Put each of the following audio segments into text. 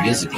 Music.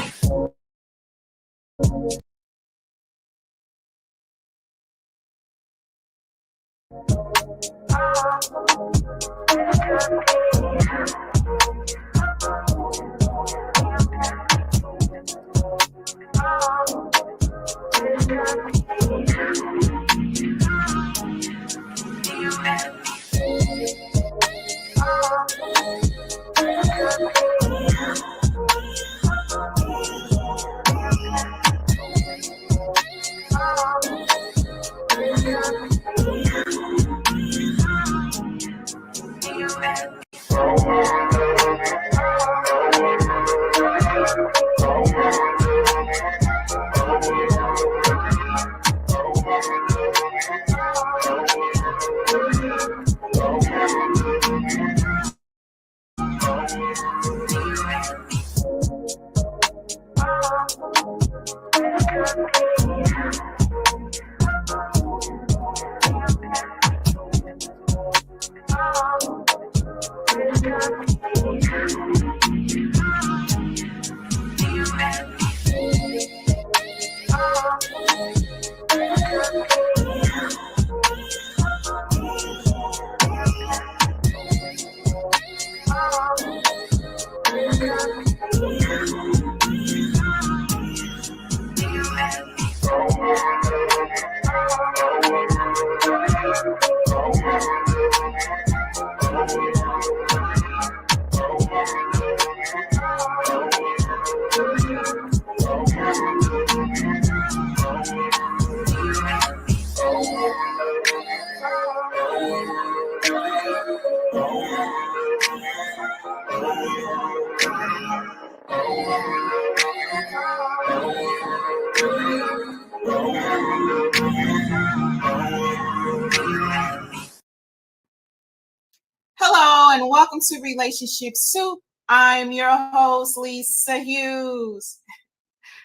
Hello and welcome to Relationship Soup. I'm your host, Lisa Hughes.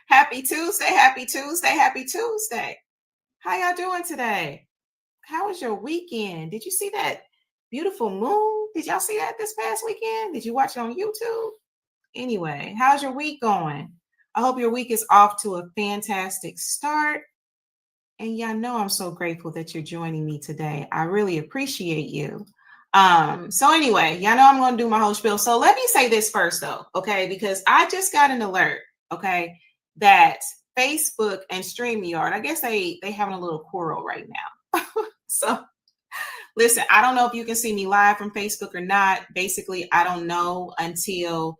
Happy Tuesday, happy Tuesday, happy Tuesday. How y'all doing today? How was your weekend? Did you see that beautiful moon? Did y'all see that this past weekend? Did you watch it on YouTube? Anyway, how's your week going? I hope your week is off to a fantastic start. And y'all know I'm so grateful that you're joining me today. I really appreciate you. So anyway, y'all know I'm going to do my whole spiel. So let me say this first though, okay? Because I just got an alert, okay, that Facebook and StreamYard, I guess they having a little quarrel right now. So listen, I don't know if you can see me live from Facebook or not. Basically, I don't know until,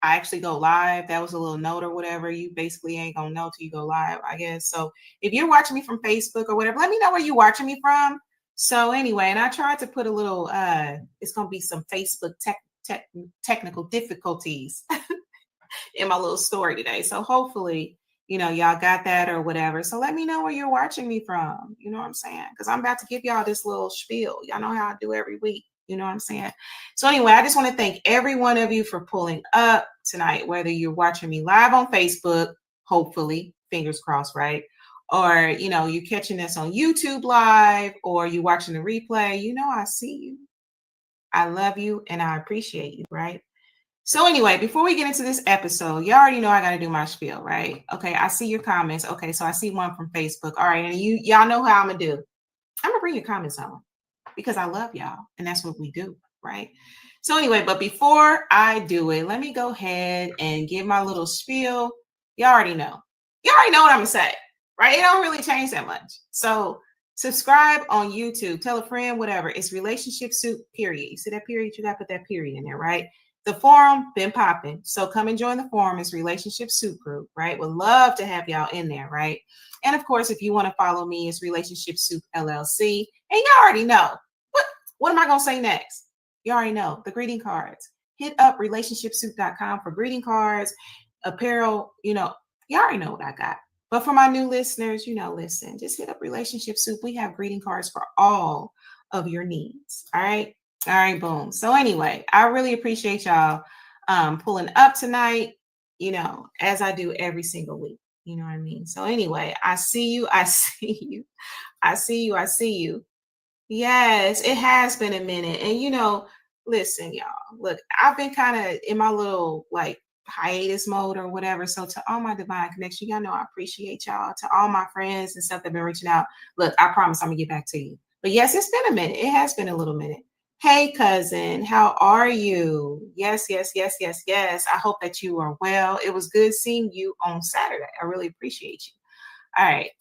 I actually go live. That was a little note or whatever. You basically ain't going to know till you go live, I guess. So if you're watching me from Facebook or whatever, let me know where you're watching me from. So anyway, and I tried to put a little, it's going to be some Facebook technical difficulties in my little story today. So hopefully, y'all got that or whatever. So let me know where you're watching me from. You know what I'm saying? Because I'm about to give y'all this little spiel. Y'all know how I do every week. You know what I'm saying? So anyway, I just want to thank every one of you for pulling up tonight, whether you're watching me live on Facebook, hopefully, fingers crossed, right? Or, you're catching this on YouTube live or you're watching the replay. I see you. I love you and I appreciate you, right? So anyway, before we get into this episode, you already know I got to do my spiel, right? Okay, I see your comments. Okay, so I see one from Facebook. All right, and y'all know how I'm going to do. I'm going to bring your comments on because I love y'all and that's what we do, right? So anyway, but before I do it, let me go ahead and give my little spiel. You already know. You already know what I'm going to say, right? It don't really change that much. So subscribe on YouTube. Tell a friend, whatever. It's Relationship Soup, period. You see that period? You got to put that period in there, right? The forum been popping. So come and join the forum. It's Relationship Soup Group, right? Would love to have y'all in there, right? And of course, if you want to follow me, it's Relationship Soup LLC. And you already know. What am I going to say next? You already know. The greeting cards. Hit up relationshipsoup.com for greeting cards, apparel. You already know what I got. But for my new listeners, listen, just hit up Relationship Soup. We have greeting cards for all of your needs. All right. All right, boom. So anyway, I really appreciate y'all pulling up tonight, as I do every single week. You know what I mean? So anyway, I see you. I see you. I see you. I see you. Yes, it has been a minute. And listen, y'all, look, I've been kind of in my little like hiatus mode or whatever. So to all my divine connection, y'all know I appreciate y'all. To all my friends and stuff that have been reaching out. Look, I promise I'm gonna get back to you. But yes, it's been a minute. It has been a little minute. Hey cousin, how are you? Yes, yes, yes, yes, yes. I hope that you are well. It was good seeing you on Saturday. I really appreciate you. All right.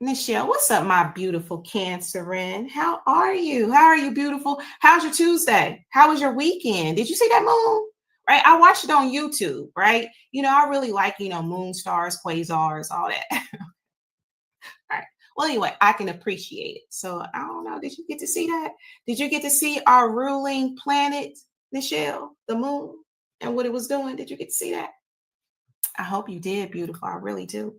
Nichelle, what's up, my beautiful Cancerin? How are you? How are you, beautiful? How's your Tuesday? How was your weekend? Did you see that moon? Right? I watched it on YouTube, right? I really like, moon stars, quasars, all that. All right. Well, anyway, I can appreciate it. So I don't know. Did you get to see that? Did you get to see our ruling planet, Nichelle, the moon, and what it was doing? Did you get to see that? I hope you did, beautiful. I really do.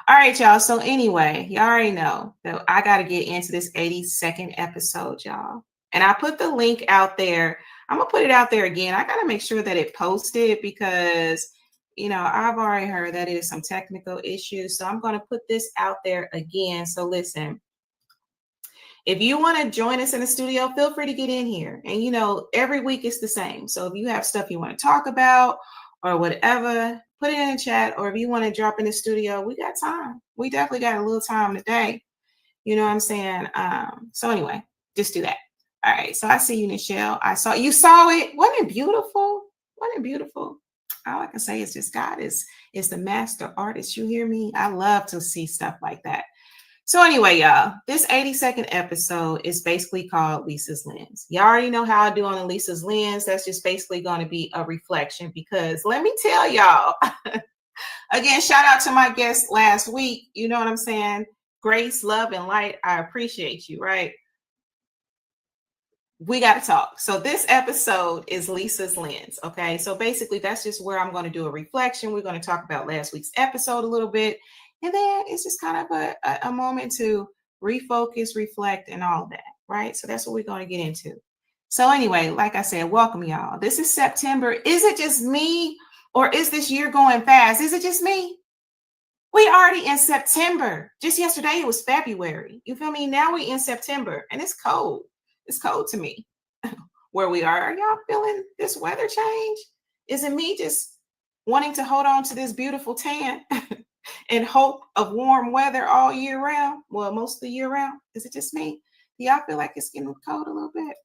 All right, y'all. So anyway, you already know that I got to get into this 82nd episode, y'all. And I put the link out there. I'm going to put it out there again. I got to make sure that it posted because, I've already heard that is some technical issues. So I'm going to put this out there again. So listen, if you want to join us in the studio, feel free to get in here. And, every week it's the same. So if you have stuff you want to talk about or whatever, put it in the chat. Or if you want to drop in the studio, we got time. We definitely got a little time today. You know what I'm saying? So anyway, just do that. All right. So I see you, Nichelle. You saw it. Wasn't it beautiful? Wasn't it beautiful? All I can say is just God is the master artist. You hear me? I love to see stuff like that. So anyway, y'all, this 82nd episode is basically called Lisa's Lens. You already know how I do on the Lisa's Lens. That's just basically going to be a reflection because let me tell y'all, again, shout out to my guest last week. You know what I'm saying? Grace, love, and light. I appreciate you, right? We got to talk. So this episode is Lisa's Lens. Okay. So basically that's just where I'm going to do a reflection. We're going to talk about last week's episode a little bit. And then it's just kind of a moment to refocus, reflect, and all that, right? So that's what we're going to get into. So anyway, like I said, welcome y'all. This is September. Is it just me or is this year going fast? Is it just me? We already in September. Just yesterday it was February. You feel me? Now we in September and it's cold. It's cold to me where we are. Are y'all feeling this weather change? Is it me just wanting to hold on to this beautiful tan? In hope of warm weather all year round? Well, most of the year round. Is it just me? Do y'all feel like it's getting cold a little bit?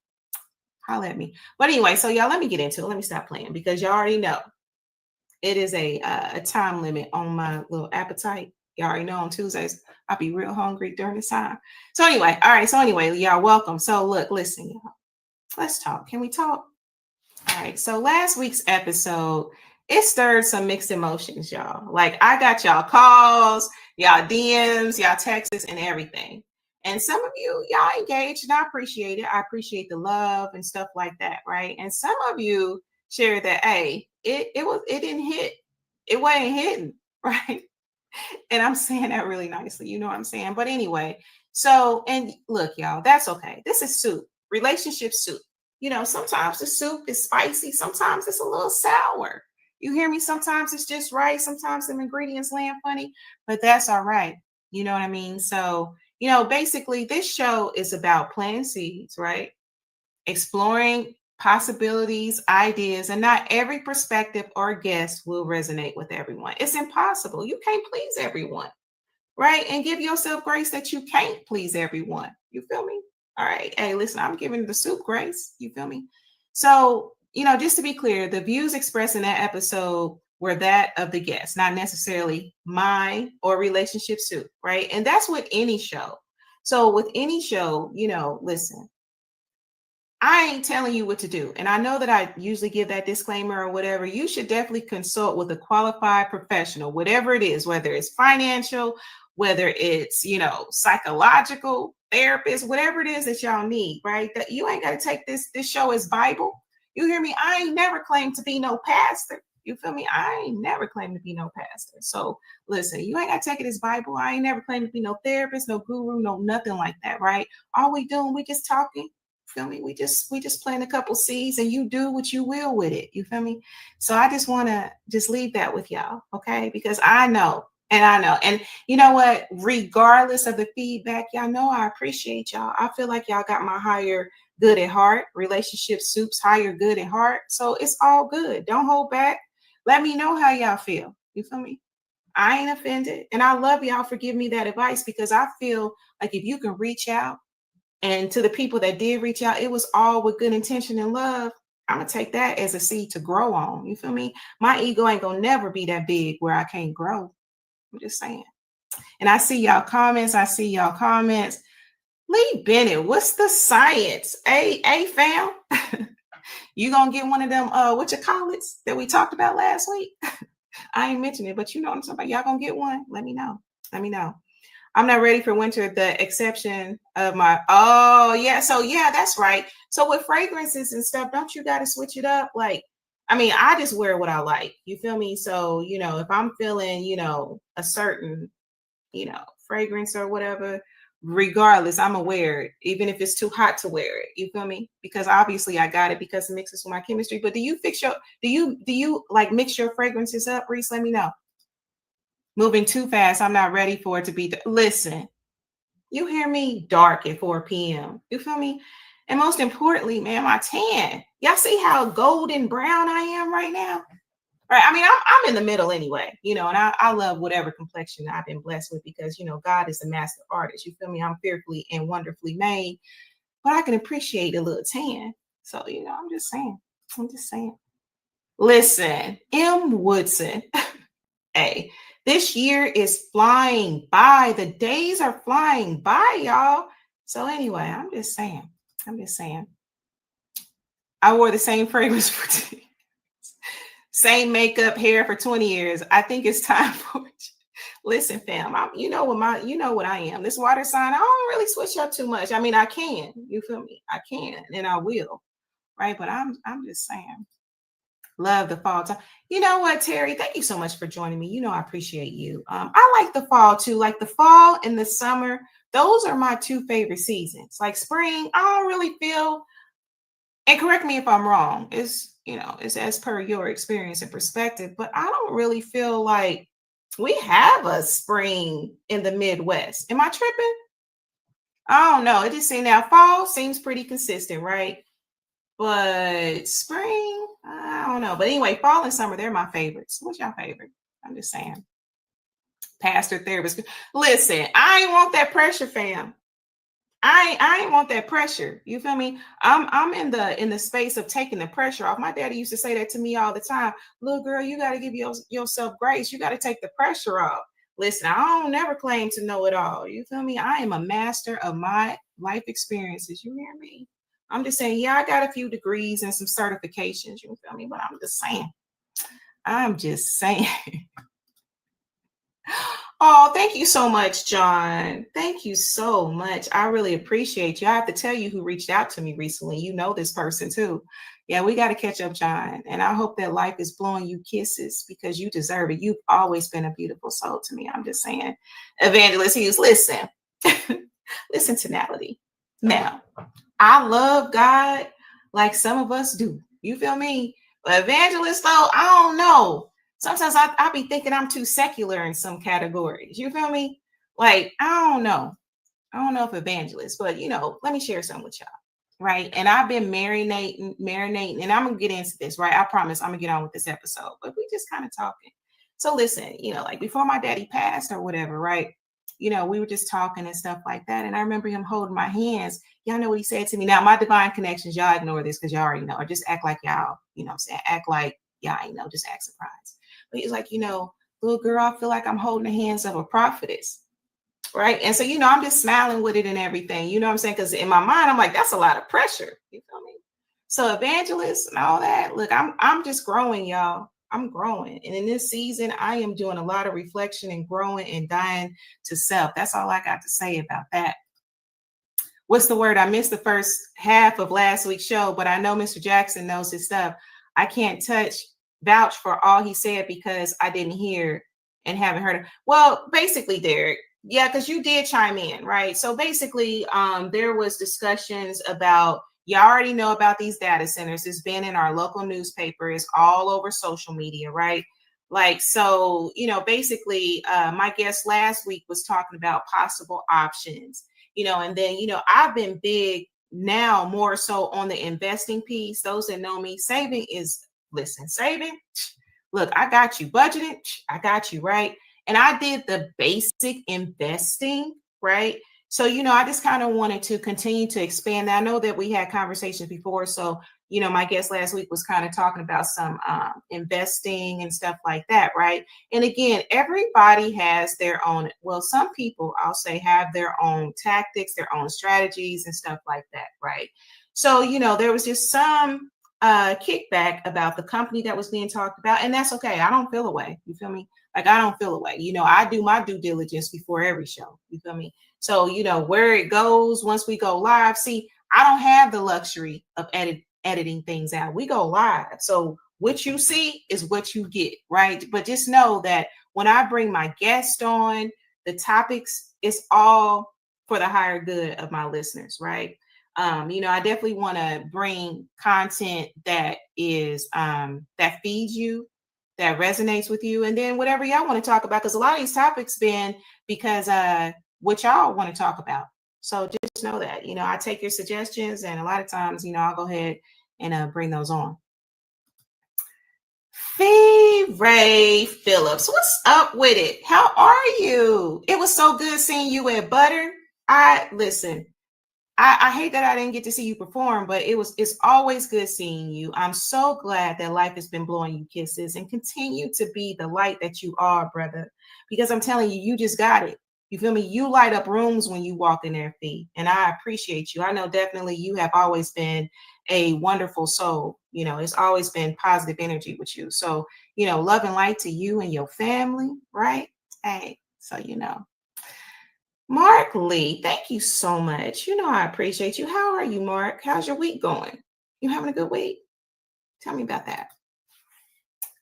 Holler at me. But anyway, so y'all, let me get into it. Let me stop playing because y'all already know it is a time limit on my little appetite. Y'all already know on Tuesdays, I'll be real hungry during this time. So anyway, all right. So anyway, y'all welcome. So look, listen, y'all. Let's talk. Can we talk? All right. So last week's episode, it stirred some mixed emotions, y'all. Like I got y'all calls, y'all DMs, y'all texts, and everything. And some of you, y'all engaged, and I appreciate it. I appreciate the love and stuff like that, right? And some of you shared that, hey, it didn't hit, it wasn't hitting, right? And I'm saying that really nicely, you know what I'm saying? But anyway, so and look, y'all, that's okay. This is soup, relationship soup. Sometimes the soup is spicy, sometimes it's a little sour. You hear me? Sometimes it's just right. Sometimes some ingredients land funny, but that's all right. You know what I mean? So, basically, this show is about planting seeds, right? Exploring possibilities, ideas, and not every perspective or guest will resonate with everyone. It's impossible. You can't please everyone, right? And give yourself grace that you can't please everyone. You feel me? All right. Hey, listen, I'm giving the soup grace. You feel me? So, just to be clear, the views expressed in that episode were that of the guest, not necessarily mine or relationship soup, right? And that's with any show. So with any show, listen, I ain't telling you what to do. And I know that I usually give that disclaimer or whatever. You should definitely consult with a qualified professional, whatever it is, whether it's financial, whether it's, psychological, therapist, whatever it is that y'all need, right? That you ain't got to take this show as Bible. You hear me? I ain't never claimed to be no pastor. You feel me? I ain't never claimed to be no pastor. So listen, you ain't got to take it as Bible. I ain't never claimed to be no therapist, no guru, no nothing like that, right? All we doing, we just talking. Feel me? We just plant a couple seeds and you do what you will with it. You feel me? So I just want to just leave that with y'all, okay? Because I know. And you know what? Regardless of the feedback, y'all know I appreciate y'all. I feel like y'all got my higher good at heart, relationship soups, higher good at heart. So it's all good. Don't hold back. Let me know how y'all feel. You feel me? I ain't offended. And I love y'all for giving me that advice because I feel like if you can reach out and to the people that did reach out, it was all with good intention and love. I'm gonna take that as a seed to grow on. You feel me? My ego ain't gonna never be that big where I can't grow. I'm just saying. And I see y'all comments. Lee Bennett, what's the science? Fam. You gonna get one of them what you call it that we talked about last week? I ain't mentioned it, but you know what I'm talking about. Y'all gonna get one? Let me know. Let me know. I'm not ready for winter. The exception of my yeah. So yeah, that's right. So with fragrances and stuff, don't you got to switch it up? Like, I mean, I just wear what I like. You feel me? So if I'm feeling a certain fragrance or whatever, regardless, I'm aware it, even if it's too hot to wear it. You feel me? Because obviously I got it because it mixes with my chemistry. But do you like mix your fragrances up, Reese? Let me know. Moving too fast. I'm not ready for it to be. Listen, you hear me? Dark at 4 p.m. You feel me? And most importantly, man, my tan. Y'all see how golden brown I am right now? Right. I mean, I'm in the middle anyway, and I love whatever complexion I've been blessed with because, God is a master artist. You feel me? I'm fearfully and wonderfully made, but I can appreciate a little tan. So, I'm just saying. Listen, M. Woodson. Hey, this year is flying by. The days are flying by, y'all. So anyway, I'm just saying. I wore the same fragrance for 10 years. Same makeup, hair for 20 years. I think it's time for it. Listen, fam, you know what I am. This water sign, I don't really switch up too much. I mean, I can. You feel me? I can and I will. Right. But I'm just saying. Love the fall time. You know what, Terry? Thank you so much for joining me. I appreciate you. I like the fall too. Like the fall and the summer, those are my two favorite seasons. Like spring, I don't really feel, and correct me if I'm wrong, it's as per your experience and perspective, but I don't really feel like we have a spring in the Midwest. Am I tripping? I don't know. It just seems now fall seems pretty consistent, right? But spring, I don't know. But anyway, fall and summer, they're my favorites. What's your favorite? I'm just saying. Pastor, therapist. Listen, I ain't want that pressure, fam. I ain't want that pressure. You feel me? I'm in the space of taking the pressure off. My daddy used to say that to me all the time. Little girl, you got to give yourself grace. You got to take the pressure off. Listen, I don't never claim to know it all. You feel me? I am a master of my life experiences. You hear me? I'm just saying, yeah, I got a few degrees and some certifications. You feel me? But I'm just saying. Oh, thank you so much, John. Thank you so much. I really appreciate you. I have to tell you who reached out to me recently. You know this person too. Yeah, we got to catch up, John. And I hope that life is blowing you kisses because you deserve it. You've always been a beautiful soul to me. I'm just saying. Evangelist Hughes, listen. Listen to Natalie. Now, I love God like some of us do. You feel me? But evangelist, though, I don't know. Sometimes I be thinking I'm too secular in some categories. You feel me? Like, I don't know. I don't know if evangelist, but let me share something with y'all. Right. And I've been marinating, and I'm gonna get into this, right? I promise I'm gonna get on with this episode, but we just kind of talking. So listen, like before my daddy passed or whatever, right? We were just talking and stuff like that. And I remember him holding my hands. Y'all know what he said to me. Now, my divine connections, y'all ignore this because y'all already know, or just act like y'all, what I'm saying? Act like y'all ain't know, just act surprised. But he's like, little girl, I feel like I'm holding the hands of a prophetess. Right. And so, I'm just smiling with it and everything. You know what I'm saying? Because in my mind, I'm like, that's a lot of pressure. You feel me? So evangelist and all that. Look, I'm just growing, y'all. I'm growing. And in this season, I am doing a lot of reflection and growing and dying to self. That's all I got to say about that. What's the word? I missed the first half of last week's show, but I know Mr. Jackson knows his stuff. I can't vouch for all he said because I didn't hear and haven't heard it. Well, basically, Derek, yeah, because you did chime in, right? So basically, there was discussions about You already know about these data centers. It's been in our local newspaper. It's all over social media, right? Like, so, basically, my guest last week was talking about possible options, and then, I've been big now more so on the investing piece. Those that know me, saving, look, I got you budgeted, I got you, right? And I did the basic investing, right? So, I just kind of wanted to continue to expand that. I know that we had conversations before. So, my guest last week was kind of talking about some investing and stuff like that, right? And again, everybody has their own, well, some people, I'll say, have their own tactics, their own strategies and stuff like that, right? So, there was just some kickback about the company that was being talked about, and that's okay. I don't feel away. You feel me? Like, I don't feel away. I do my due diligence before every show. You feel me? So, where it goes once we go live. See, I don't have the luxury of editing things out. We go live. So what you see is what you get, right? But just know that when I bring my guest on, the topics, it's all for the higher good of my listeners, right? I definitely want to bring content that is that feeds you, that resonates with you, and then whatever y'all want to talk about, because a lot of these topics been because what y'all want to talk about. So just know that, I take your suggestions, and a lot of times, I'll go ahead and bring those on. Fee Ray Phillips, what's up with it? How are you? It was so good seeing you at Butter. Listen, I hate that I didn't get to see you perform, but it's always good seeing you. I'm so glad that life has been blowing you kisses, and continue to be the light that you are, brother. Because I'm telling you, you just got it. You feel me? You light up rooms when you walk in there, Fee. And I appreciate you. I know definitely you have always been a wonderful soul. It's always been positive energy with you. So, love and light to you and your family, right? Hey, so Mark Lee, thank you so much. I appreciate you. How are you, Mark? How's your week going? You having a good week? Tell me about that.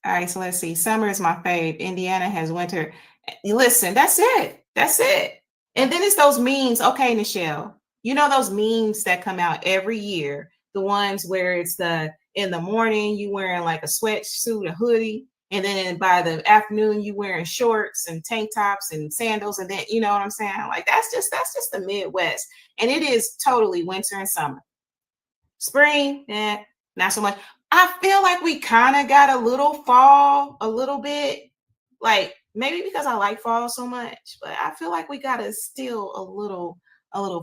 All right, so let's see. Summer is my fave. Indiana has winter. Listen, that's it. That's it. And then it's those memes. Okay, Nichelle, those memes that come out every year, the ones where it's in the morning, you wearing like a sweatsuit, a hoodie, and then by the afternoon, you wearing shorts and tank tops and sandals. And then, you know what I'm saying? Like, that's just the Midwest. And it is totally winter and summer. Spring, not so much. I feel like we kind of got a little fall, a little bit, like maybe because I like fall so much, but I feel like we got to still a little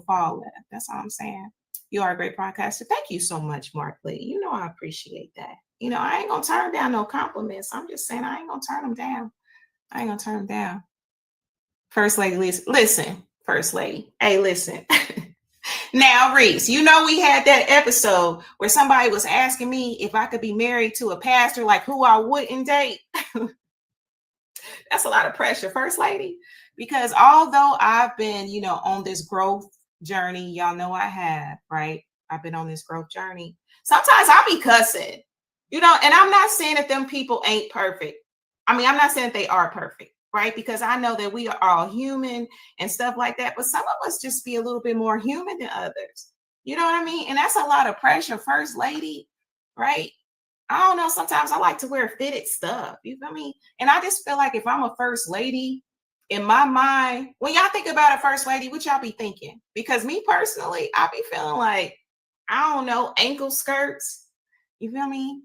fall left. That's all I'm saying. You are a great podcaster. Thank you so much, Mark Lee. I appreciate that. I ain't gonna turn down no compliments. I'm just saying I ain't gonna turn them down. I ain't gonna turn them down. First Lady, listen, First Lady. Hey, listen. Now, Reese, we had that episode where somebody was asking me if I could be married to a pastor, like who I wouldn't date. That's a lot of pressure, First Lady, because although I've been, on this growth journey, y'all know I have, right? I've been on this growth journey. Sometimes I'll be cussing, and I'm not saying that them people ain't perfect. I mean, I'm not saying that they are perfect, right? Because I know that we are all human and stuff like that, but some of us just be a little bit more human than others. You know what I mean? And that's a lot of pressure, First Lady, right? I don't know. Sometimes I like to wear fitted stuff. You feel me? And I just feel like if I'm a First Lady, in my mind, when y'all think about a First Lady, what y'all be thinking? Because me personally, I be feeling like, I don't know, ankle skirts, you feel me?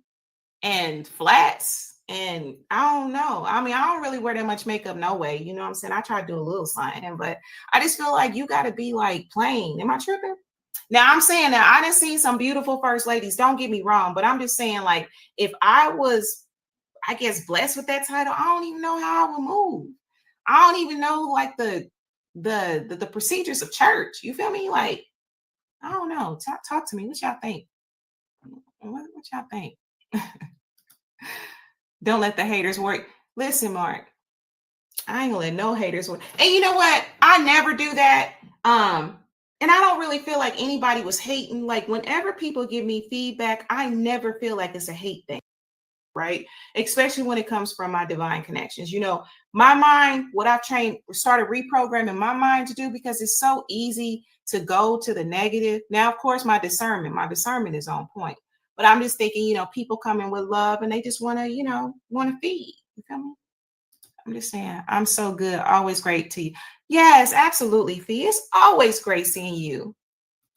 And flats. And I don't know. I mean, I don't really wear that much makeup no way. You know what I'm saying? I try to do a little something, but I just feel like you got to be like plain. Am I tripping? Now, I'm saying that I done seen some beautiful First Ladies. Don't get me wrong, but I'm just saying, like, if I was, I guess, blessed with that title, I don't even know how I would move. I don't even know like the procedures of church. You feel me? Like, I don't know. Talk to me. What y'all think? What y'all think? Don't let the haters work. Listen, Mark, I ain't gonna let no haters work. And you know what? I never do that. And I don't really feel like anybody was hating. Like, whenever people give me feedback, I never feel like it's a hate thing. right? Especially when it comes from my divine connections. My mind, what I've started reprogramming my mind to do, because it's so easy to go to the negative. Now, of course, my discernment is on point. But I'm just thinking, people come in with love and they just want to feed. You feel me? I'm just saying, I'm so good. Always great to you. Yes, absolutely, Fee. It's always great seeing you.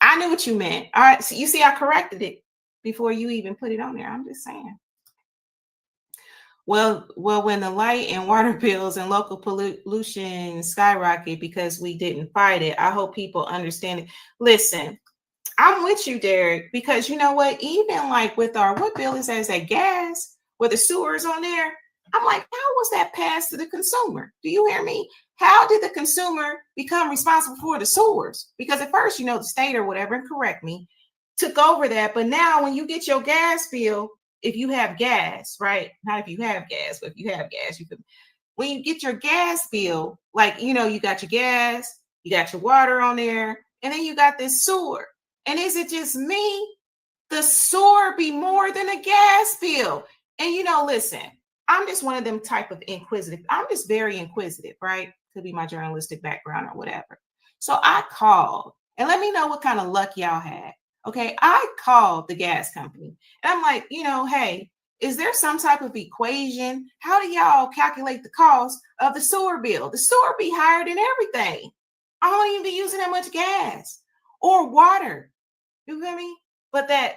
I knew what you meant. All right. So you see, I corrected it before you even put it on there. I'm just saying. Well, when the light and water bills and local pollution skyrocket because we didn't fight it, I hope people understand it. Listen, I'm with you, Derek, because you know what? Even like with our what bill is that gas with the sewers on there? I'm like, how was that passed to the consumer? Do you hear me? How did the consumer become responsible for the sewers? Because at first, the state or whatever, and correct me, took over that. But now when you get your gas bill, if you have gas, right? Not if you have gas, but if you have gas, you could when you get your gas bill, like you got your gas, you got your water on there, and then you got this sewer. And is it just me? The sewer be more than a gas bill. And listen, I'm just one of them type of inquisitive. I'm just very inquisitive, right? Could be my journalistic background or whatever. So I called and let me know what kind of luck y'all had. Okay. I called the gas company and I'm like, hey, is there some type of equation? How do y'all calculate the cost of the sewer bill? The sewer be higher than everything. I don't even be using that much gas or water. You feel me? But that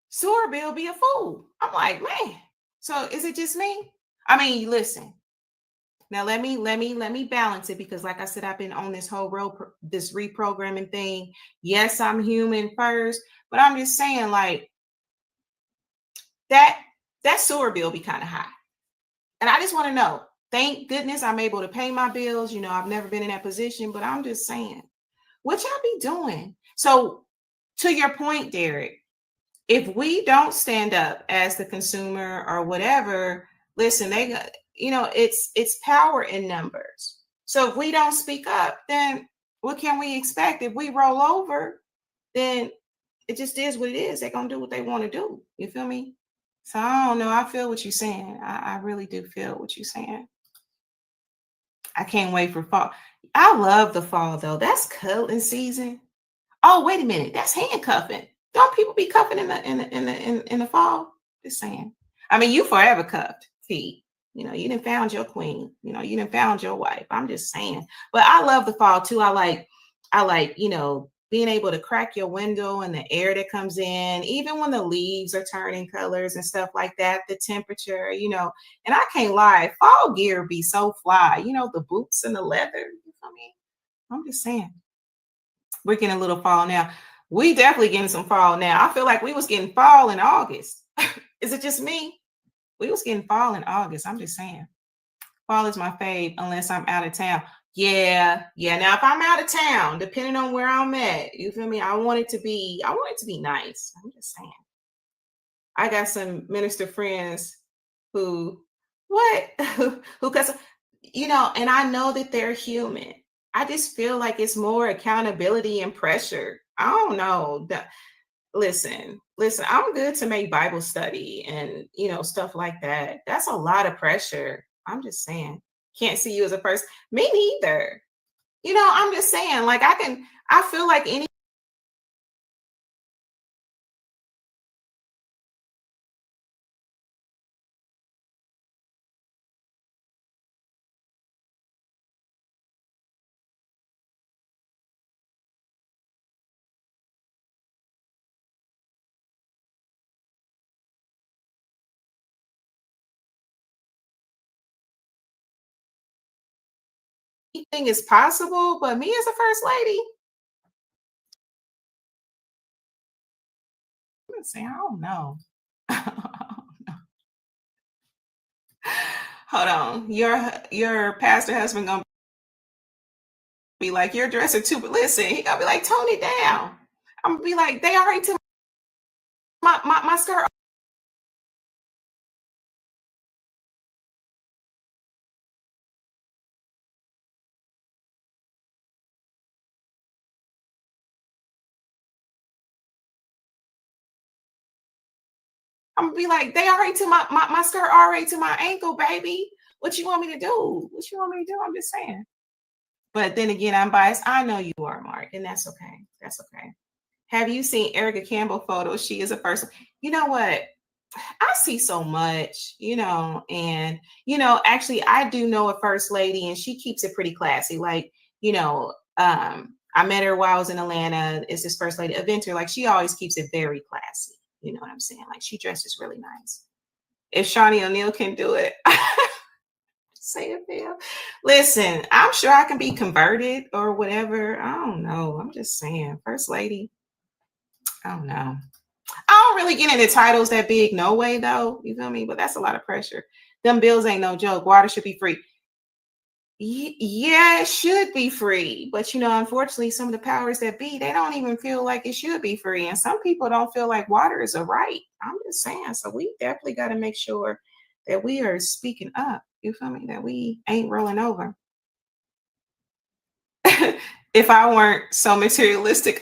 sewer bill be a fool. I'm like, man. So is it just me? I mean, listen. Now let me balance it, because like I said, I've been on this whole this reprogramming thing. Yes, I'm human first, but I'm just saying, like, that sewer bill be kind of high. And I just want to know. Thank goodness I'm able to pay my bills. I've never been in that position, but I'm just saying, what y'all be doing? So to your point, Derek, if we don't stand up as the consumer or whatever, listen, it's power in numbers. So if we don't speak up, then what can we expect? If we roll over, then it just is what it is. They're gonna do what they want to do. You feel me? So I don't know. I feel what you're saying. I really do feel what you're saying. I can't wait for fall. I love the fall though. That's cuddling season. Oh, wait a minute. That's handcuffing. Don't people be cuffing in the fall? Just saying. I mean, you forever cuffed, T. You didn't found your queen. You didn't found your wife. I'm just saying. But I love the fall too. I like, being able to crack your window and the air that comes in, even when the leaves are turning colors and stuff like that, the temperature, and I can't lie, fall gear be so fly, the boots and the leather. You know what I mean? I'm just saying. We're getting a little fall now. We definitely getting some fall now. I feel like we was getting fall in August. Is it just me? We was getting fall in August. I'm just saying. Fall is my fave unless I'm out of town. Yeah, yeah. Now if I'm out of town, depending on where I'm at, you feel me? I want it to be nice. I'm just saying. I got some minister friends who what who cuz and I know that they're human. I just feel like it's more accountability and pressure. I don't know. Listen, I'm good to make Bible study and stuff like that. That's a lot of pressure. I'm just saying. Can't see you as a person. Me neither. I'm just saying, like, I feel like anything is possible, but me as a first lady, I'm saying, I don't know. Hold on. Your pastor husband gonna be like, you're dressing too, but listen, he gonna be like, tone it down. I'm gonna be like, they already took my skirt. I'm gonna be like, they already to my skirt already to my ankle, baby. What you want me to do? What you want me to do? I'm just saying. But then again, I'm biased. I know you are, Mark, and that's okay. That's okay. Have you seen Erica Campbell photos? She is a first. You know what? I see so much, and actually I do know a first lady and she keeps it pretty classy. Like, I met her while I was in Atlanta. It's this first lady, Aventer. Like she always keeps it very classy. You know what I'm saying? Like she dresses really nice. If Shawnee O'Neal can do it, say it, Bill. Listen, I'm sure I can be converted or whatever. I don't know. I'm just saying, first lady. I don't know. I don't really get into titles that big, no way though. You feel me? But that's a lot of pressure. Them bills ain't no joke. Water should be free. Yeah, it should be free. But unfortunately, some of the powers that be, they don't even feel like it should be free. And some people don't feel like water is a right. I'm just saying. So we definitely got to make sure that we are speaking up. You feel me? That we ain't rolling over. If I weren't so materialistic,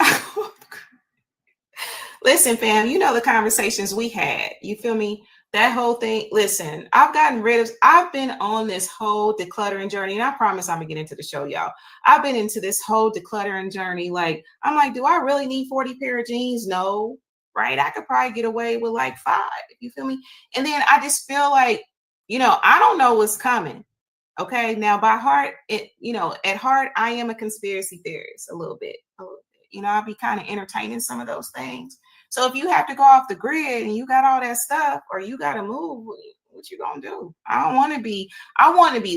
listen, fam, the conversations we had. You feel me? That whole thing. Listen, I've been on this whole decluttering journey, and I promise I'm gonna get into the show, y'all. I've been into this whole decluttering journey. Like, I'm like, do I really need 40 pair of jeans? No, right? I could probably get away with like 5. You feel me? And then I just feel like, I don't know what's coming. Okay. Now by heart, at heart, I am a conspiracy theorist a little bit. I'll be kind of entertaining some of those things. So if you have to go off the grid and you got all that stuff or you got to move, what you gonna do? I want to be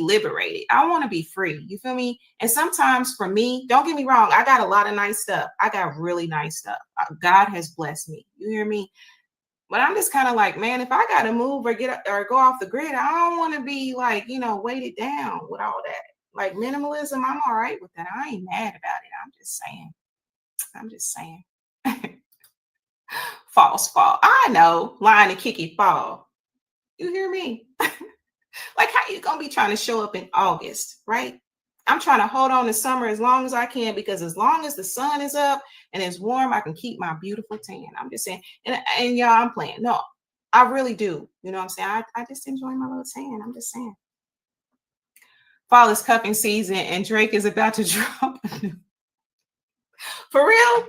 liberated. I want to be free. You feel me? And sometimes for me, don't get me wrong, I got a lot of nice stuff. I got really nice stuff. God has blessed me. You hear me? But I'm just kind of like, man, if I got to move or go off the grid, I don't want to be like, weighted down with all that. Like minimalism, I'm all right with that. I ain't mad about it. I'm just saying. False fall. I know, lying to Kiki fall. You hear me? Like, how you gonna be trying to show up in August, right? I'm trying to hold on to summer as long as I can, because as long as the sun is up and it's warm, I can keep my beautiful tan. I'm just saying, and y'all, I'm playing. No, I really do. You know what I'm saying? I just enjoy my little tan. I'm just saying. Fall is cuffing season, and Drake is about to drop. For real?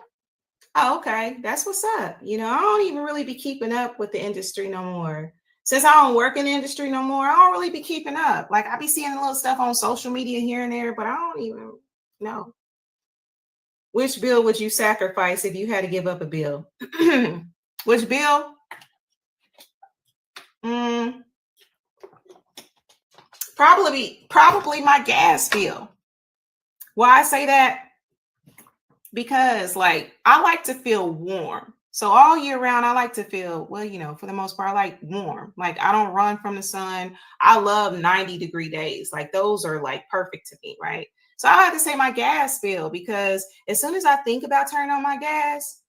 Oh, okay. That's what's up. I don't even really be keeping up with the industry no more. Since I don't work in the industry no more, I don't really be keeping up. Like, I be seeing a little stuff on social media here and there, but I don't even know. Which bill would you sacrifice if you had to give up a bill? Which bill? Probably my gas bill. Why I say that? Because like I like to feel warm. So all year round, I like to feel, well, for the most part, I like warm. Like I don't run from the sun. I love 90-degree days. Like those are like perfect to me, right? So I have to say my gas bill, because as soon as I think about turning on my gas,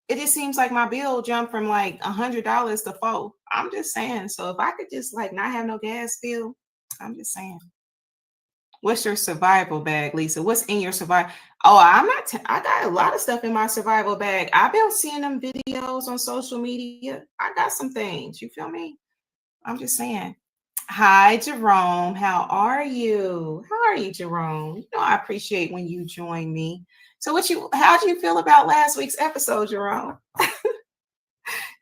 it just seems like my bill jumped from like $100 to $4. I'm just saying. So if I could just like not have no gas bill, I'm just saying. What's your survival bag, Lisa? What's in your survival? Oh, I got a lot of stuff in my survival bag. I've been seeing them videos on social media. I got some things. You feel me? I'm just saying. Hi, Jerome. How are you? How are you, Jerome? I appreciate when you join me. So how do you feel about last week's episode, Jerome?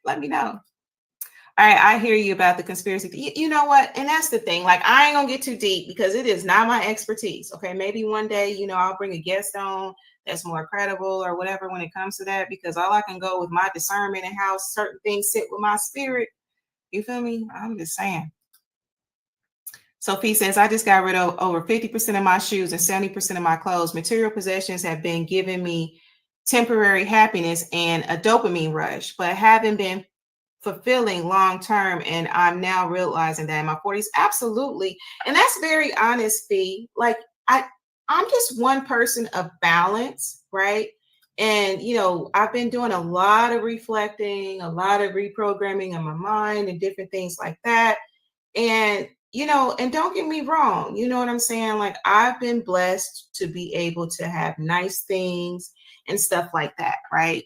Let me know. All right, I hear you about the conspiracy. You know what? And that's the thing. Like, I ain't gonna get too deep because it is not my expertise. Okay, maybe one day, I'll bring a guest on that's more credible or whatever when it comes to that, because all I can go with my discernment and how certain things sit with my spirit. You feel me? I'm just saying. Sophie says, I just got rid of over 50% of my shoes and 70% of my clothes. Material possessions have been giving me temporary happiness and a dopamine rush, but haven't been fulfilling long term, and I'm now realizing that in my 40s. Absolutely. And that's very honest, Fee. Like I'm just one person of balance, right? And I've been doing a lot of reflecting, a lot of reprogramming in my mind and different things like that. And and don't get me wrong, you know what I'm saying? Like I've been blessed to be able to have nice things and stuff like that, right?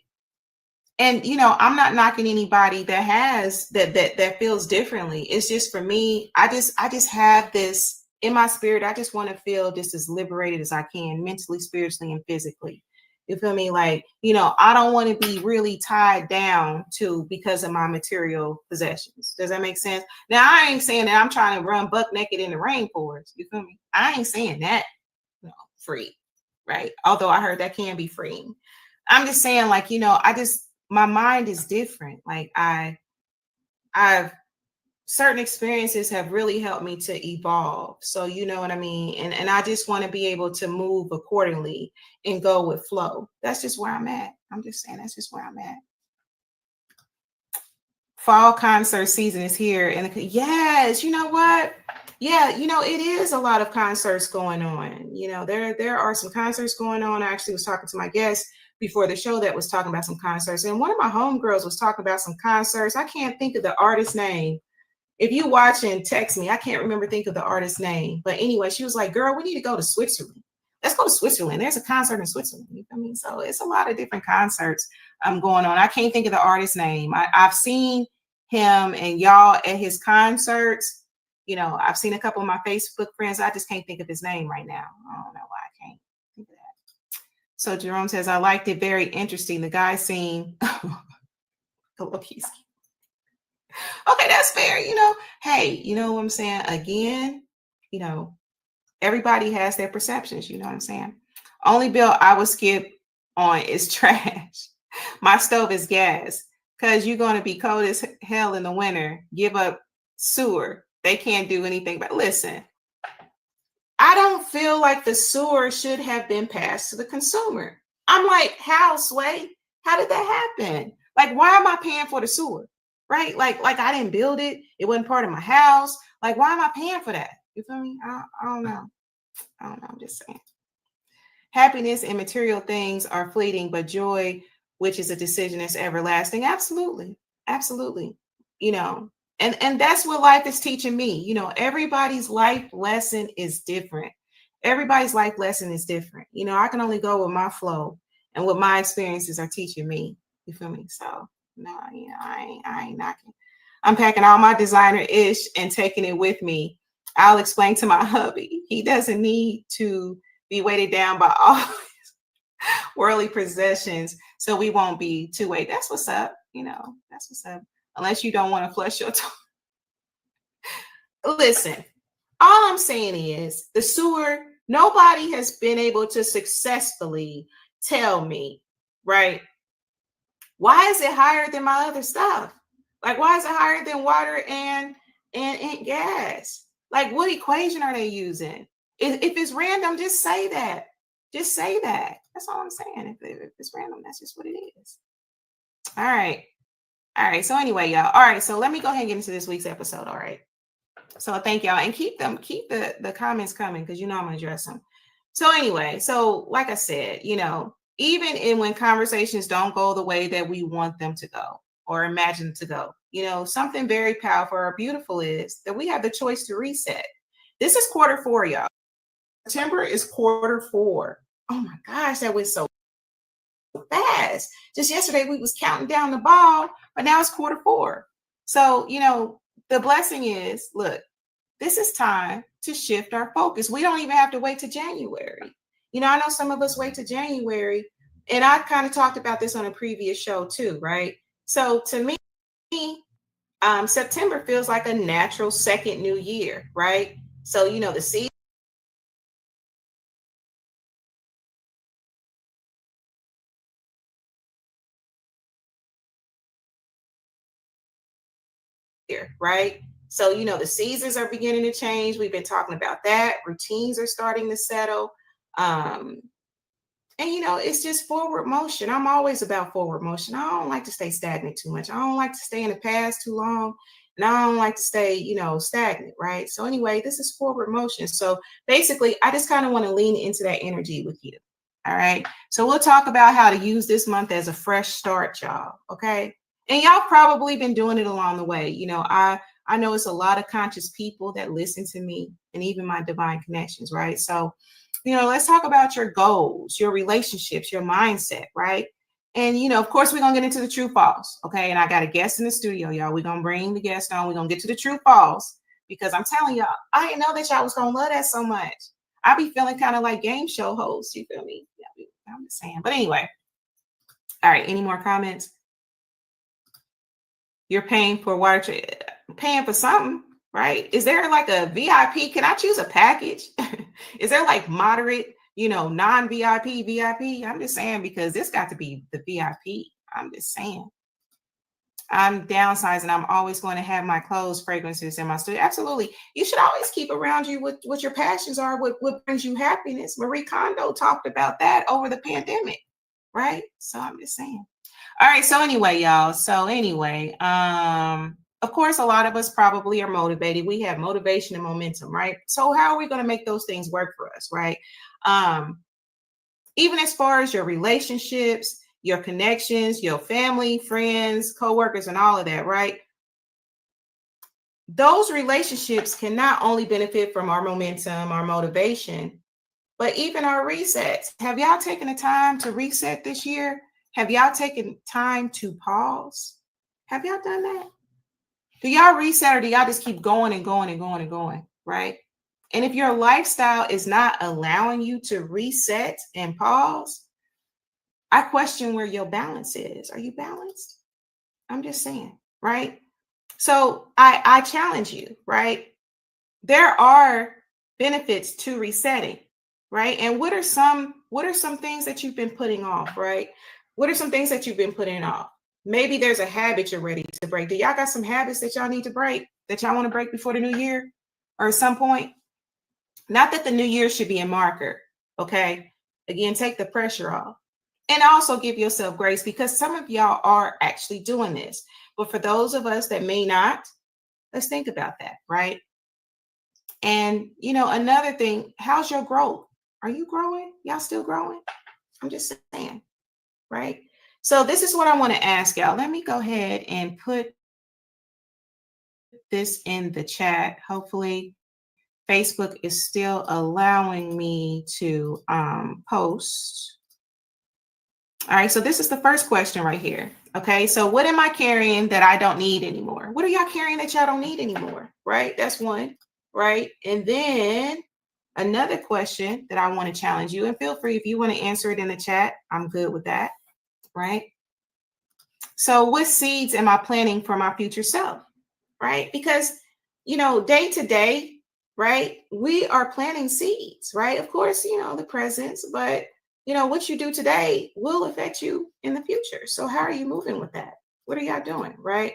And I'm not knocking anybody that has that feels differently. It's just for me, I just have this in my spirit. I just want to feel just as liberated as I can, mentally, spiritually, and physically. You feel me? Like, I don't want to be really tied down to because of my material possessions. Does that make sense? Now, I ain't saying that I'm trying to run buck naked in the rainforest. You feel me? I ain't saying that, free, right? Although I heard that can be freeing. I'm just saying, like, my mind is different. Like, I've certain experiences have really helped me to evolve. So you know what I mean? And I just want to be able to move accordingly and go with flow. That's just where I'm at. I'm just saying that's just where I'm at. Fall concert season is here. And yes, you know what? Yeah, it is a lot of concerts going on. There are some concerts going on. I actually was talking to my guest before the show that was talking about some concerts. And one of my homegirls was talking about some concerts. I can't think of the artist's name. If you watch and text me, I can't think of the artist's name. But anyway, she was like, girl, we need to go to Switzerland. Let's go to Switzerland. There's a concert in Switzerland. You know what I mean? So it's a lot of different concerts going on. I can't think of the artist's name. I've seen him and y'all at his concerts. I've seen a couple of my Facebook friends. I just can't think of his name right now. I don't know why I can't think of that. So Jerome says, I liked it. Very interesting. The guy seen okay, that's fair. Hey, you know what I'm saying? Again, everybody has their perceptions. You know what I'm saying? Only bill I would skip on is trash. My stove is gas because you're going to be cold as hell in the winter. Give up sewer. They can't do anything. But listen, I don't feel like the sewer should have been passed to the consumer. I'm like, how, Sway? How did that happen? Like, why am I paying for the sewer? Right? Like I didn't build it. It wasn't part of my house. Like, why am I paying for that? You feel me? I don't know. I'm just saying. Happiness and material things are fleeting, but joy, which is a decision, is everlasting. Absolutely. Absolutely. And that's what life is teaching me. Everybody's life lesson is different. Everybody's life lesson is different. I can only go with my flow and what my experiences are teaching me. You feel me? So no, I ain't knocking. I'm packing all my designer ish and taking it with me. I'll explain to my hubby. He doesn't need to be weighted down by all worldly possessions, so we won't be two-way. That's what's up. That's what's up. Unless you don't want to flush your toilet. Listen, all I'm saying is the sewer, nobody has been able to successfully tell me, right? Why is it higher than my other stuff? Like, why is it higher than water and gas? Like, what equation are they using? If it's random, just say that. Just say that. That's all I'm saying. If it's random, that's just what it is. All right. So anyway, y'all. All right. So let me go ahead and get into this week's episode. All right. So thank y'all, and keep the comments coming because I'm gonna address them. So anyway, so like I said, even when conversations don't go the way that we want them to go or imagine to go, something very powerful or beautiful is that we have the choice to reset. This is quarter 4, y'all. September is quarter 4. Oh my gosh, that went so fast. Just yesterday we was counting down the ball, but now it's quarter 4. So, the blessing is, look, this is time to shift our focus. We don't even have to wait to January. I know some of us wait to January, and I kind of talked about this on a previous show too, right? So to me, September feels like a natural second new year, right? So, the season here, right? So, the seasons are beginning to change. We've been talking about that. Routines are starting to settle. And it's just forward motion. I'm always about forward motion. I don't like to stay stagnant too much. I don't like to stay in the past too long. And I don't like to stay, stagnant, right? So anyway, this is forward motion. So basically, I just kind of want to lean into that energy with you. All right. So we'll talk about how to use this month as a fresh start, y'all. Okay. And y'all probably been doing it along the way. I know it's a lot of conscious people that listen to me and even my divine connections, right? So let's talk about your goals, your relationships, your mindset, right? And, of course, we're going to get into the true false. Okay. And I got a guest in the studio, y'all. We're going to bring the guest on. We're going to get to the true false because I'm telling y'all, I didn't know that y'all was going to love that so much. I be feeling kind of like game show host. You feel me? Yeah, I'm just saying. But anyway. All right. Any more comments? You're paying for water, paying for something, right? Is there like a VIP? Can I choose a package? Is there like moderate, non-VIP, VIP? I'm just saying because this got to be the VIP. I'm just saying. I'm downsizing. I'm always going to have my clothes, fragrances in my studio. Absolutely. You should always keep around you what your passions are, what brings you happiness. Marie Kondo talked about that over the pandemic, right? So I'm just saying. All right. So anyway, y'all. Of course, a lot of us probably are motivated. We have motivation and momentum, right? So how are we going to make those things work for us, right? Even as far as your relationships, your connections, your family, friends, coworkers, and all of that, right? Those relationships can not only benefit from our momentum, our motivation, but even our resets. Have y'all taken the time to reset this year? Have y'all taken time to pause? Have y'all done that? Do y'all reset or do y'all just keep going and going and going and going, right? And if your lifestyle is not allowing you to reset and pause, I question where your balance is. Are you balanced? I'm just saying, right? So I challenge you, right? There are benefits to resetting, right? And what are some things that you've been putting off, right? What are some things that you've been putting off? Maybe there's a habit you're ready to break. Do y'all got some habits that y'all need to break, that y'all want to break before the new year or at some point? Not that the new year should be a marker, okay? Again, take the pressure off. And also give yourself grace because some of y'all are actually doing this. But for those of us that may not, let's think about that, right? And, another thing, how's your growth? Are you growing? Y'all still growing? I'm just saying, right? So this is what I want to ask y'all. Let me go ahead and put this in the chat. Hopefully Facebook is still allowing me to post. All right, so this is the first question right here. Okay, so what am I carrying that I don't need anymore? What are y'all carrying that y'all don't need anymore? Right, that's one, right? And then another question that I want to challenge you, and feel free if you want to answer it in the chat, I'm good with that, right? So what seeds am I planting for my future self, right? Because, day to day, right, we are planting seeds, right? Of course, the presents, but what you do today will affect you in the future. So how are you moving with that? What are y'all doing, right?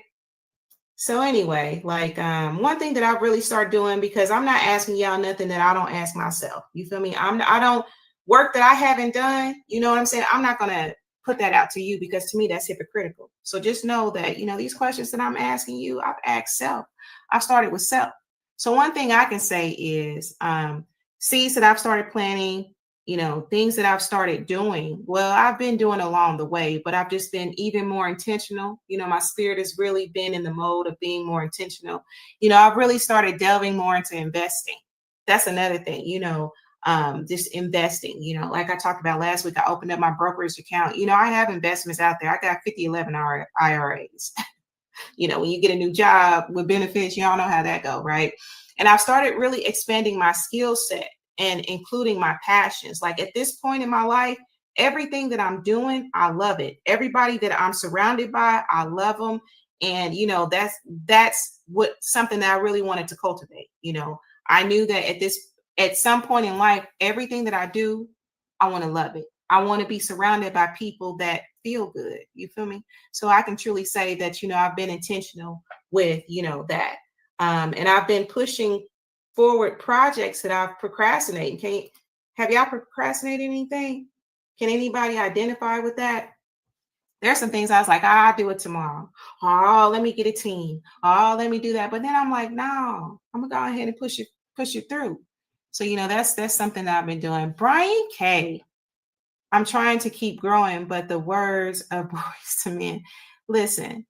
So anyway, like one thing that I really start doing, because I'm not asking y'all nothing that I don't ask myself. You feel me? I don't work that I haven't done. You know what I'm saying? I'm not gonna put that out to you because to me that's hypocritical. So just know that these questions that I'm asking you, I've asked self. I started with self. So one thing I can say is seeds that I've started planting, things that I've started doing. Well, I've been doing along the way, but I've just been even more intentional. My spirit has really been in the mode of being more intentional. I've really started delving more into investing. That's another thing, just investing, like I talked about last week, I opened up my brokerage account. I have investments out there. I got 5011 IRAs. When you get a new job with benefits, y'all know how that go, right? And I've started really expanding my skill set and including my passions. Like at this point in my life, everything that I'm doing, I love it. Everybody that I'm surrounded by, I love them. And, that's what something that I really wanted to cultivate. I knew that at some point in life, everything that I do, I want to love it. I want to be surrounded by people that feel good. You feel me? So I can truly say that, I've been intentional with, that. And I've been pushing forward projects that I've procrastinated. Have y'all procrastinated anything? Can anybody identify with that? There's some things I was like, I'll do it tomorrow. Oh, let me get a team. Oh, let me do that. But then I'm like, no, I'm gonna go ahead and push it through. So, that's something that I've been doing. Brian K. I'm trying to keep growing, but the words of Boyz II Men. Listen,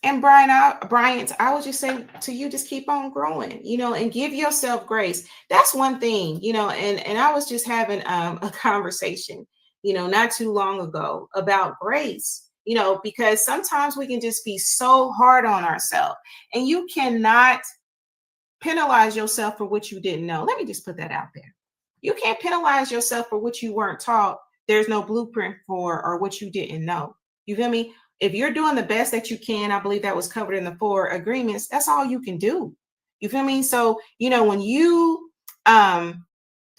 and Brian, I would just say to you, just keep on growing, and give yourself grace. That's one thing, and I was just having a conversation, not too long ago about grace, because sometimes we can just be so hard on ourselves, and you cannot penalize yourself for what you didn't know. Let me just put that out there. You can't penalize yourself for what you weren't taught. There's no blueprint for, or what you didn't know. You feel me? If you're doing the best that you can, I believe that was covered in the 4 agreements. That's all you can do. You feel me? So, when you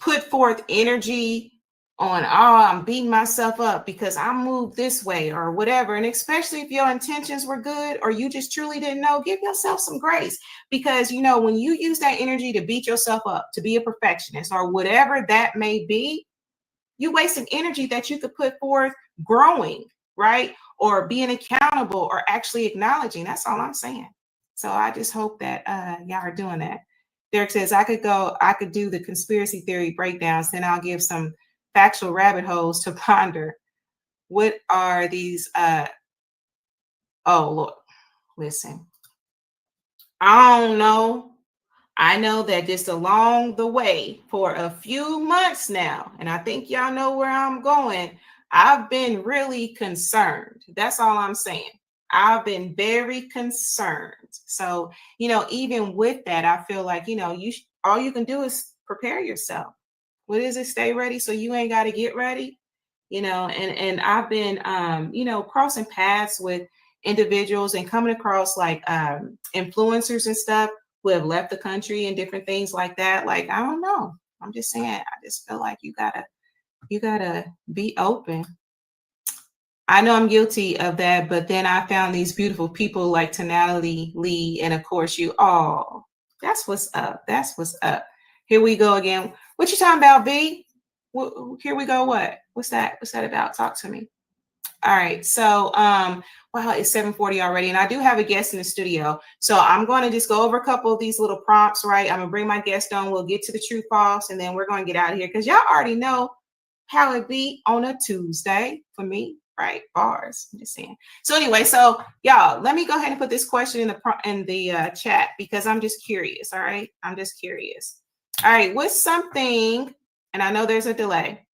put forth energy on, I'm beating myself up because I moved this way or whatever, and especially if your intentions were good or you just truly didn't know, give yourself some grace. Because when you use that energy to beat yourself up, to be a perfectionist or whatever that may be, you wasting energy that you could put forth growing, right? Or being accountable or actually acknowledging. That's all I'm saying. So I just hope that y'all are doing that. Derek says, I could do the conspiracy theory breakdowns, then I'll give some factual rabbit holes to ponder. What are these? Oh, look, listen. I don't know. I know that just along the way for a few months now, and I think y'all know where I'm going, I've been really concerned. That's all I'm saying. I've been very concerned. So, even with that, I feel like, all you can do is prepare yourself. What is it? Stay ready so you ain't got to get ready. And I've been crossing paths with individuals and coming across like influencers and stuff who have left the country and different things like that. Like, I don't know. I'm just saying, I just feel like you gotta be open. I know I'm guilty of that, but then I found these beautiful people like Tonality Lee, and of course you all. That's what's up. That's what's up. Here we go again. What you talking about, B? Here we go. What? What's that? What's that about? Talk to me. All right. So, wow, it's 7:40 already, and I do have a guest in the studio. So I'm going to just go over a couple of these little prompts, right? I'm gonna bring my guest on. We'll get to the true false, and then we're going to get out of here because y'all already know how it be on a Tuesday for me, right? Bars. I'm just saying. So anyway, so y'all, let me go ahead and put this question in the chat because I'm just curious. All right, I'm just curious. All right, what's something? And I know there's a delay.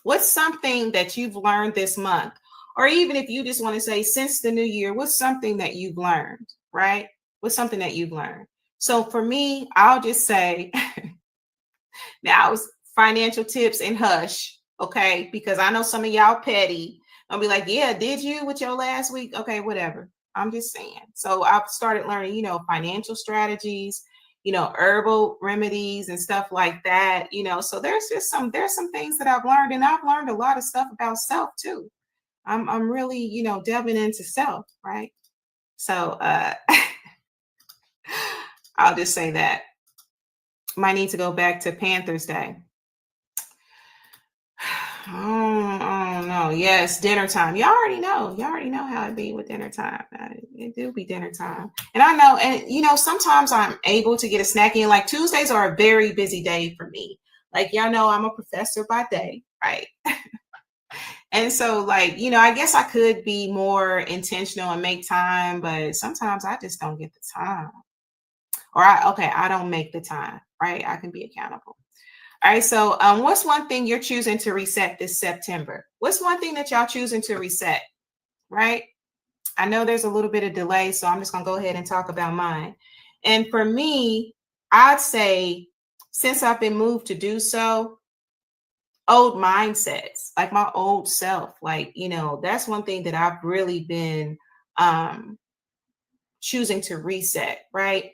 What's something that you've learned this month? Or even if you just want to say since the new year, what's something that you've learned, right? What's something that you've learned? So for me, I'll just say, now it's financial tips and hush, okay? Because I know some of y'all petty. I'll be like, yeah, did you with your last week? Okay, whatever. I'm just saying. So I've started learning, financial strategies, herbal remedies and stuff like that, so there's some things that I've learned, and I've learned a lot of stuff about self too. I'm really, delving into self, right? So I'll just say that. Might need to go back to Panthers Day. I don't know. Yes, dinner time. Y'all already know how it be with dinner time. It do be dinner time. And I know, and sometimes I'm able to get a snack in. Like Tuesdays are a very busy day for me. Like y'all know I'm a professor by day, right? And so like, I guess I could be more intentional and make time, but sometimes I just don't get the time. Or I don't make the time, right? I can be accountable. All right, so what's one thing you're choosing to reset this September? What's one thing that y'all choosing to reset, right? I know there's a little bit of delay, so I'm just going to go ahead and talk about mine. And for me, I'd say since I've been moved to do so, old mindsets, like my old self, like, that's one thing that I've really been choosing to reset, right?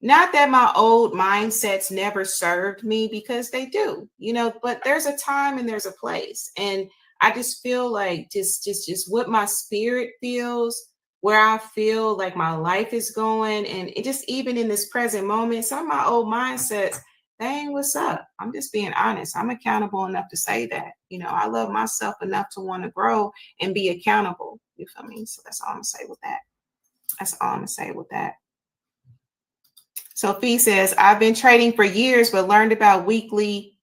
Not that my old mindsets never served me, because they do, but there's a time and there's a place. And I just feel like just what my spirit feels, where I feel like my life is going. And it just, even in this present moment, some of my old mindsets, they ain't what's up. I'm just being honest. I'm accountable enough to say that, I love myself enough to want to grow and be accountable. You feel me? So that's all I'm gonna say with that. That's all I'm gonna say with that. Sophie says, I've been trading for years, but learned about weekly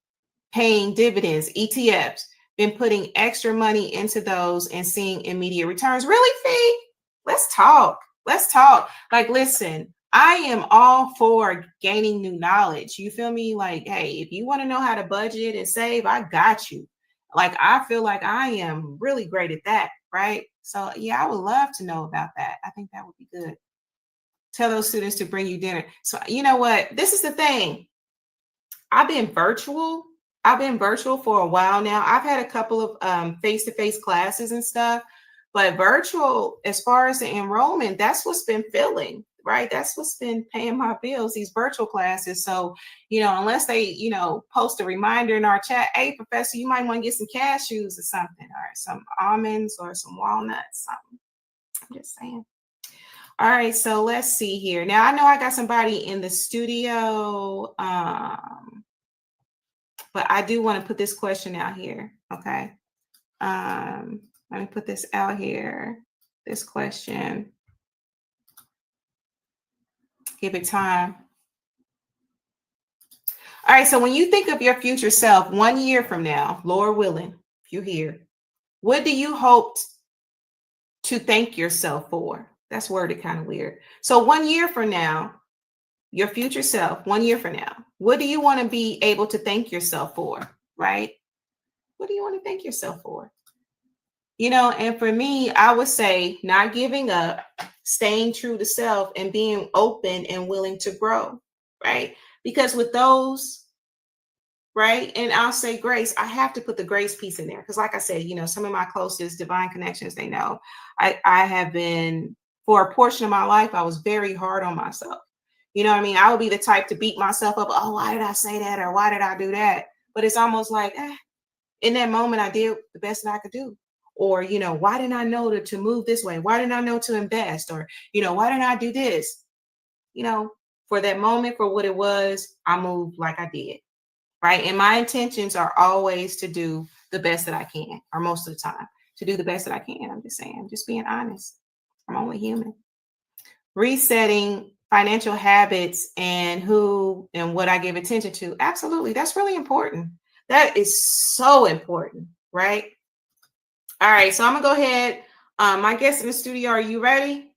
paying dividends, ETFs, been putting extra money into those and seeing immediate returns. Really, Fee? Let's talk. Let's talk. Like, listen, I am all for gaining new knowledge. You feel me? Like, hey, if you want to know how to budget and save, I got you. Like I feel like I am really great at that, right? So yeah, I would love to know about that. I think that would be good. Tell those students to bring you dinner. So you know what? This is the thing. I've been virtual. I've been virtual for a while now. I've had a couple of face-to-face classes and stuff, but virtual, as far as the enrollment, that's what's been filling, right? That's what's been paying my bills, these virtual classes. So, unless they, post a reminder in our chat, hey, professor, you might want to get some cashews or something, or some almonds or some walnuts, something. I'm just saying. All right, so let's see here. Now I know I got somebody in the studio, but I do want to put this question out here. Okay, let me put this out here. This question. Give it time. All right, so when you think of your future self 1 year from now, Lord willing, if you're here, what do you hope to thank yourself for? That's worded kind of weird. So 1 year from now, your future self, 1 year from now, what do you want to be able to thank yourself for, right? What do you want to thank yourself for? And for me, I would say not giving up, staying true to self, and being open and willing to grow, right? Because with those, right, and I'll say grace, I have to put the grace piece in there. Because like I said, some of my closest divine connections, they know I have been, for a portion of my life, I was very hard on myself. You know what I mean? I would be the type to beat myself up. Oh, why did I say that? Or why did I do that? But it's almost like, in that moment, I did the best that I could do. Or, why didn't I know to move this way? Why didn't I know to invest? Or, why didn't I do this? For that moment, for what it was, I moved like I did. Right. And my intentions are always to do the best that I can, or most of the time, to do the best that I can. I'm just saying, I'm just being honest. I'm only human. Resetting financial habits and who and what I give attention to. Absolutely. That's really important. That is so important. Right. All right. So I'm going to go ahead. My guests in the studio, are you ready?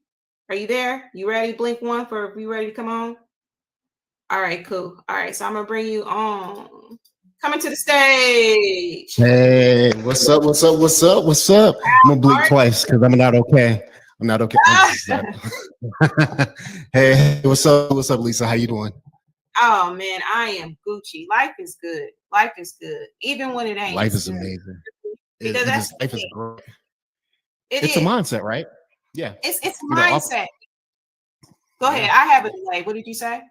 Are you there? You ready? Blink one for you ready to come on? All right, cool. All right, so I'm gonna bring you on. Coming to the stage. Hey, what's up? What's up? What's up? What's up? I'm gonna blink twice because I'm not okay. I'm not okay. Hey, what's up? What's up, Lisa? How you doing? Oh man, I am Gucci. Life is good. Life is good, even when it ain't. Life is amazing. Life is great. It's a mindset, right? Yeah. It's a mindset. Go ahead. I have a delay. What did you say?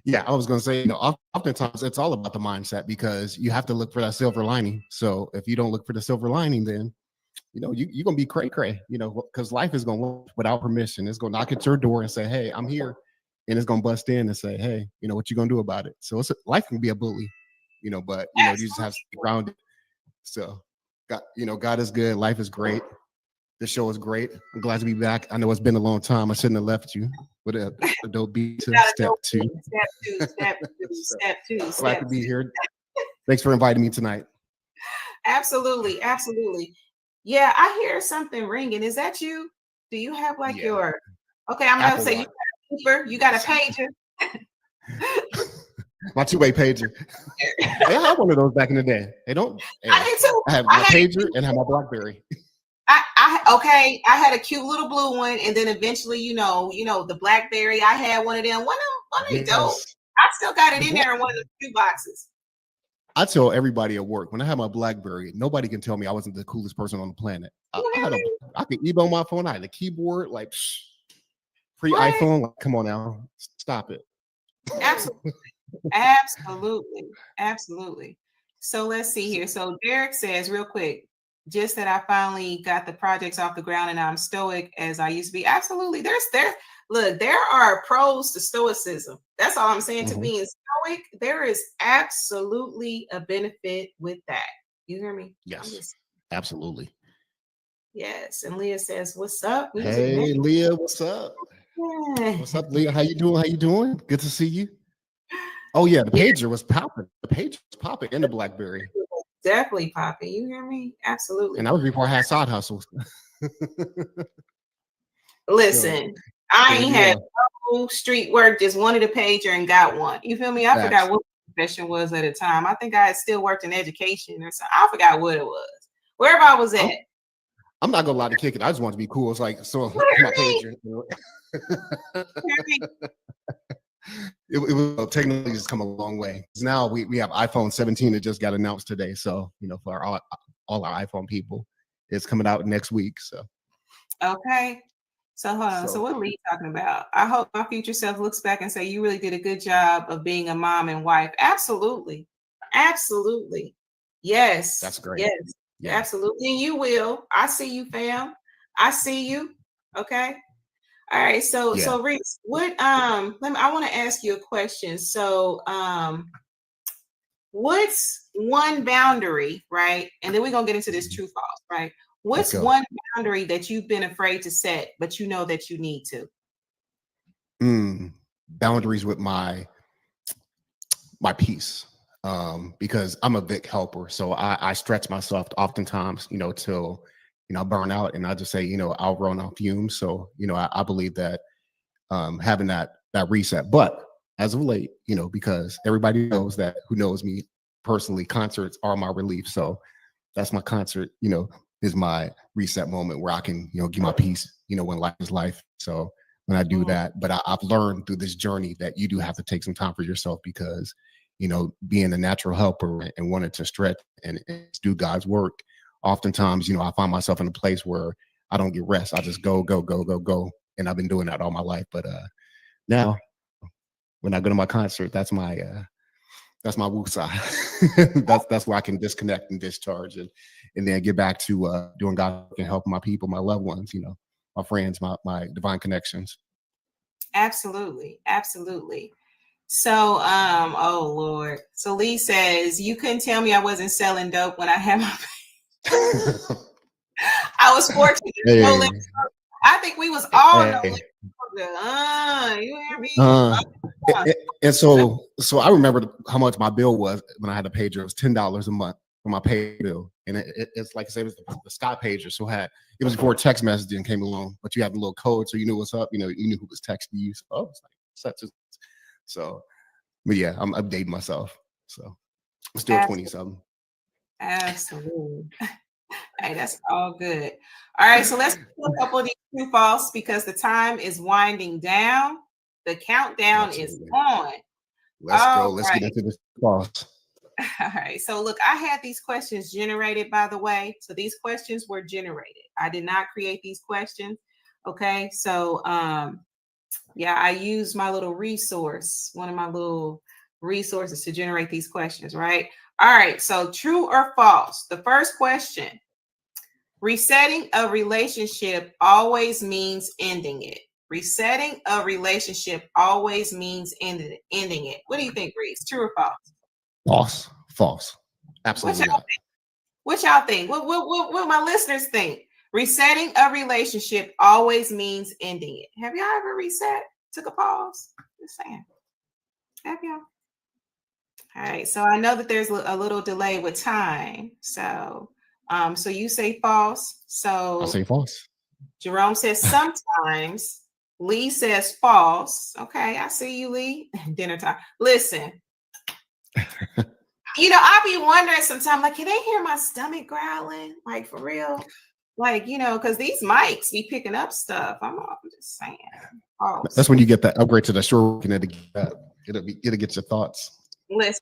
Yeah, I was going to say, oftentimes it's all about the mindset because you have to look for that silver lining. So if you don't look for the silver lining, then, you're going to be cray-cray, because life is going to look without permission. It's going to knock at your door and say, hey, I'm here. And it's going to bust in and say, hey, what you going to do about it? So life can be a bully, but, you just have to be grounded. So, God is good. Life is great. The show is great. I'm glad to be back. I know it's been a long time. I shouldn't have left you with a dope beat to step two. Step two. Glad to be here. Thanks for inviting me tonight. Absolutely. Absolutely. Yeah, I hear something ringing. Is that you? Do you have your... Okay, I'm going to say you got a pager. My two-way pager. I had one of those back in the day. They don't. I did too. I have my pager and have my BlackBerry. I had a cute little blue one, and then eventually, the BlackBerry. I had one of them. One of them dope. I still got it in there in one of the shoe boxes. I tell everybody at work when I have my BlackBerry, nobody can tell me I wasn't the coolest person on the planet. I could email on my phone. I had a keyboard, like pre-iPhone. Like, come on now, stop it. Absolutely. So let's see here. So Derek says real quick, just that I finally got the projects off the ground and I'm stoic as I used to be. Absolutely. There are pros to stoicism. That's all I'm saying. To being stoic, there is absolutely a benefit with that. You hear me? Yes, absolutely. Yes. And Leah says, what's up? Hey, Leah, what's up? Yeah. What's up, Leah? How you doing? Good to see you. Oh, yeah, the pager was popping. The pager was popping in the BlackBerry. Definitely popping. You hear me? Absolutely. And that was before I had side hustles. Listen, I ain't had no street work, just wanted a pager and got one. You feel me? I forgot what profession was at the time. I think I had still worked in education or something. I forgot what it was. Wherever I was I'm, at. I'm not gonna lie to kick it. I just want to be cool. It's like so my pager. It was technology has come a long way. Now we have iPhone 17 that just got announced today. So for all our iPhone people, it's coming out next week. So Okay. So hold on. So what are we talking about? I hope my future self looks back and say you really did a good job of being a mom and wife. Absolutely. Absolutely. Yes. that's great. Yes. Yeah. Absolutely. And you will. I see you, fam. I see you. Okay. All right. So Yeah. so Reese, what I want to ask you a question. So what's one boundary, right? And then we're gonna get into this true false, right? What's one boundary that you've been afraid to set, but you know that you need to? Boundaries with my peace. Because I'm a big helper. So I stretch myself oftentimes, till I burn out, and I just say, I'll run on fumes. So, I believe that having that reset. But as of late, because everybody knows that who knows me personally, concerts are my relief. So that's my concert, is my reset moment where I can, give my peace, when life is life. So when I do that, but I've learned through this journey that you do have to take some time for yourself because, being a natural helper and wanting to stretch and do God's work, oftentimes, I find myself in a place where I don't get rest. I just go, go, go, go, go. And I've been doing that all my life. But now when I go to my concert, that's my woosah. that's where I can disconnect and discharge and then get back to doing God and helping my people, my loved ones, my friends, my divine connections. Absolutely. Absolutely. So oh Lord. So Lee says, you couldn't tell me I wasn't selling dope when I had my I was fortunate. Hey. No limit. I think we was all Hey. no limit. You hear me? And so I remember how much my bill was when I had a pager. It was $10 a month for my pay bill, and it's like I said, it was the Sky pager. So it was before text messaging came along, but you had a little code, so you knew what's up. You knew who was texting you. So it's like such a so. But yeah, I'm updating myself. So I'm still 20-something. Absolutely. Hey, that's all good. All right, so let's do a couple of these true false because the time is winding down. The countdown is on. Let's go. Let's get into this false. All right. So look, I had these questions generated, by the way. So these questions were generated. I did not create these questions. Okay. So yeah, I used my little resource, one of my little resources to generate these questions, right? All right. So true or false? The first question. Resetting a relationship always means ending it. Resetting a relationship always means ending it. What do you think, Reese? True or false? False. Absolutely not. What y'all think? What my listeners think? Resetting a relationship always means ending it. Have y'all ever reset? Took a pause? Just saying. Have y'all? All right. So I know that there's a little delay with time. So so you say false. So I say false. Jerome says sometimes. Lee says false. Okay, I see you, Lee. Dinner time. Listen. I be wondering sometimes, like, can they hear my stomach growling? Like, for real? Like, because these mics be picking up stuff. I'm just saying. False. That's when you get that upgrade to the Shure, and it'll get your thoughts. Listen.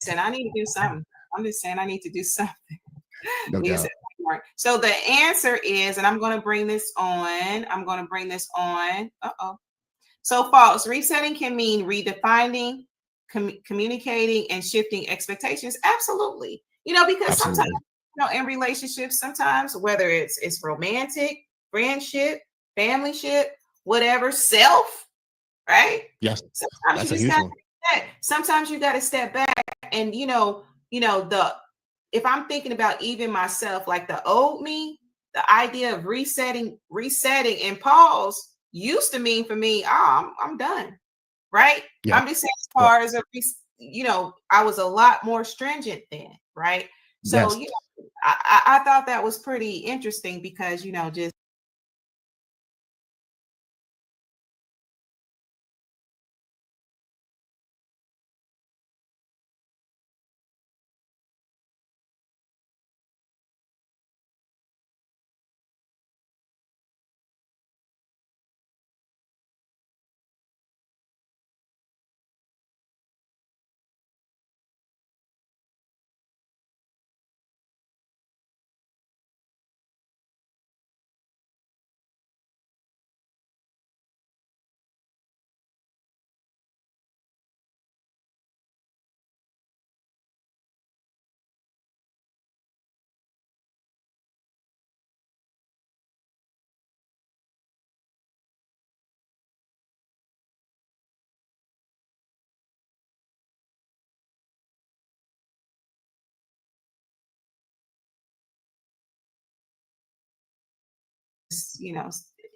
And I need to do something. I'm just saying I need to do something. No doubt. So the answer is, and I'm going to bring this on. Uh-oh. So false. Resetting can mean redefining, communicating, and shifting expectations. Absolutely. Because sometimes, in relationships, sometimes whether it's romantic, friendship, familyship, whatever, self, right? Yes. Sometimes you got to step back and if I'm thinking about even myself, like the old me, the idea of resetting and pause used to mean for me, I'm done, right? Yeah. I'm just saying as far as I was a lot more stringent then, right? So yes. I thought that was pretty interesting because just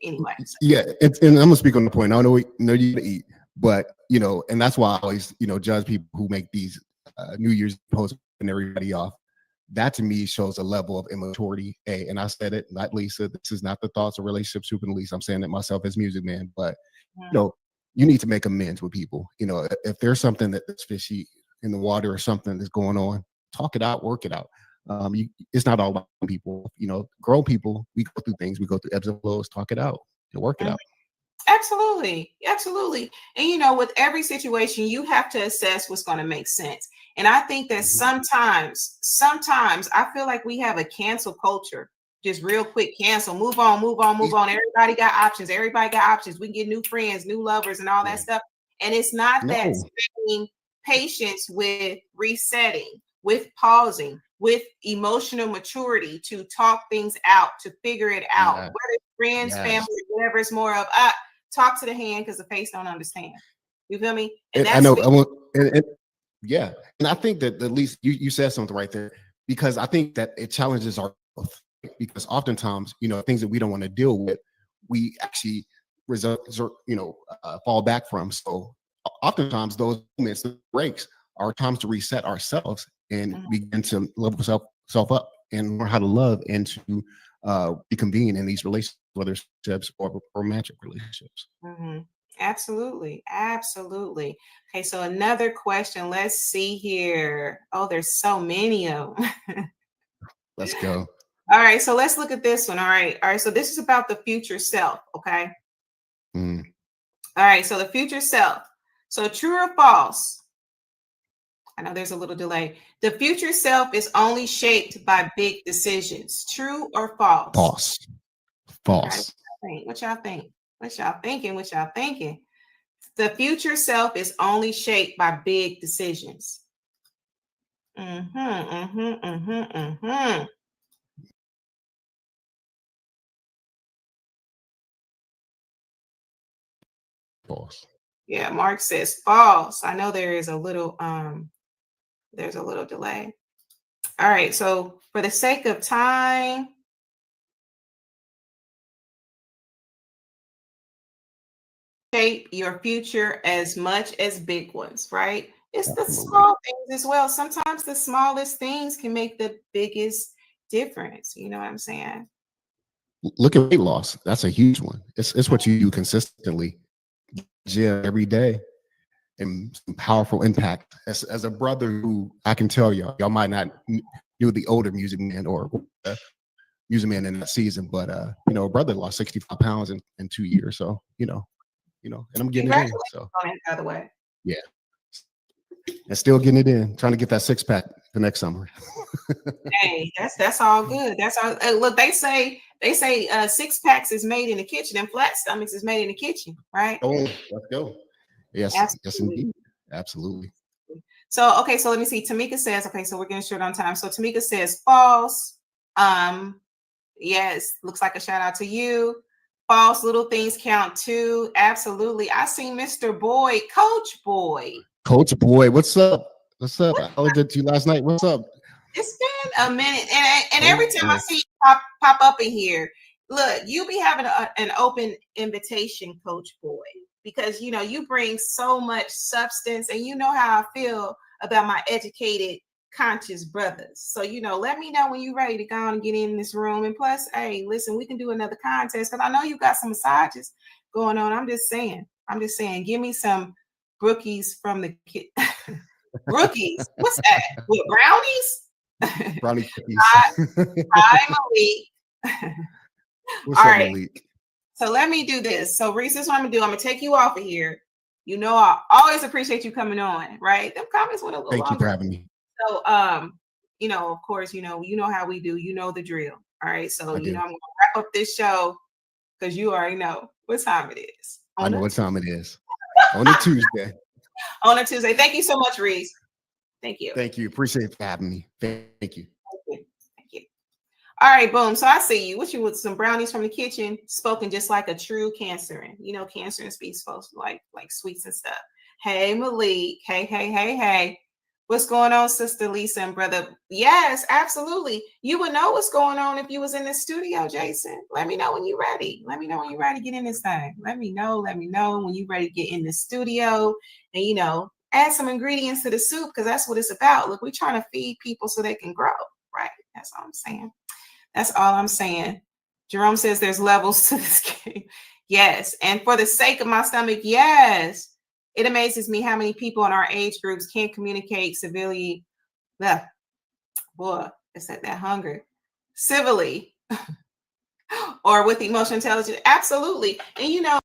anyway. Yeah, and I'm gonna speak on the point. I know you gotta eat, but and that's why I always judge people who make these New Year's posts and everybody off. That to me shows a level of immaturity. And I said it, not Lisa. This is not the thoughts of relationship soup and Lisa. I'm saying it myself as Music Man, but you need to make amends with people. If there's something that's fishy in the water or something that's going on, talk it out, work it out. It's not all about people. Grown people, we go through things, we go through ebbs and flows, talk it out and work it out. Absolutely. And with every situation, you have to assess what's going to make sense. And I think that sometimes I feel like we have a cancel culture. Just real quick, cancel, move on. Everybody got options. We can get new friends, new lovers, and all that stuff. And it's not that spending patience with resetting, with pausing, with emotional maturity to talk things out, to figure it out, whether it's friends, family, whatever it's more of. Talk to the hand because the face don't understand. You feel me? And I know. And I think that at least you said something right there, because I think that it challenges our growth. Because oftentimes, things that we don't want to deal with, we actually fall back from. So oftentimes those moments, the breaks, are times to reset ourselves and begin to level self up and learn how to love and to reconvene in these relationships or romantic relationships. Absolutely. Okay, so another question. Let's see here. Oh, there's so many of them. Let's go. All right, so let's look at this one. All right. So this is about the future self. Okay. All right, so the future self. So true or false? I know there's a little delay. The future self is only shaped by big decisions. True or false? False. What y'all think? What y'all thinking? The future self is only shaped by big decisions. False. Yeah, Mark says false. I know there is a little there's a little delay. All right, so for the sake of time, shape your future as much as big ones, right? It's the small things as well. Sometimes the smallest things can make the biggest difference. You know what I'm saying? Look at weight loss. That's a huge one. It's what you do consistently, gym every day, and some powerful impact. As a brother who, I can tell y'all might not knew the older Music Man or Music Man in that season, but a brother lost 65 pounds in 2 years. So and I'm getting it in. So by the way. Yeah. And still getting it in, trying to get that 6-pack the next summer. Hey, that's all good. That's all. Look, they say 6-packs is made in the kitchen, and flat stomachs is made in the kitchen, right? Oh, let's go. Yes, yes, Absolutely. indeed. Absolutely. So, okay, so let me see. Tamika says, okay, so we're getting short on time. So Tamika says false. Yes, looks like a shout out to you. False, little things count too. Absolutely. I seen Mr. Boyd, Coach Boyd. Coach Boyd, what's up? What's up? I hollered at you last night. What's up? It's been a minute, and every time I see you pop up in here, look, you be having an open invitation, Coach Boyd, because you know you bring so much substance, and you know how I feel about my educated, conscious brothers. So you know, let me know when you're ready to go on and get in this room. And plus, hey, listen, we can do another contest because I know you got some massages going on. I'm just saying, give me some brookies from the kid. Rookies, what's that? With brownies? Brownie cookies. Hi, Malik. What's All up, right. Malik? So let me do this. So Reese, this is what I'm gonna do. I'm gonna take you off of here. You know, I always appreciate you coming on, right? Them comments went a little Thank longer. you for having me. So you know, of course, you know how we do, you know the drill. All right. So I'm gonna wrap up this show because you already know what time it is. I know what time it is. On a Tuesday. On a Tuesday. Thank you so much, Reese. Thank you. Thank you. Appreciate it for having me. Thank you. Thank you. All right, boom. So I see you. What you with some brownies from the kitchen, spoken just like a true Cancerin. You know, Cancerin speaks folks like sweets and stuff. Hey, Malik. Hey. What's going on, Sister Lisa and brother? Yes, absolutely. You would know what's going on if you was in the studio, Jason. Let me know when you're ready. Let me know when you're ready to get in this thing. Let me know when you're ready to get in the studio and, you know, add some ingredients to the soup because that's what it's about. Look, we're trying to feed people so they can grow, right? That's all I'm saying. That's all I'm saying. Jerome says there's levels to this game. Yes. And for the sake of my stomach, yes. It amazes me how many people in our age groups can't communicate civilly. Boy, it's that hunger. Civilly or with emotional intelligence. Absolutely. And you know,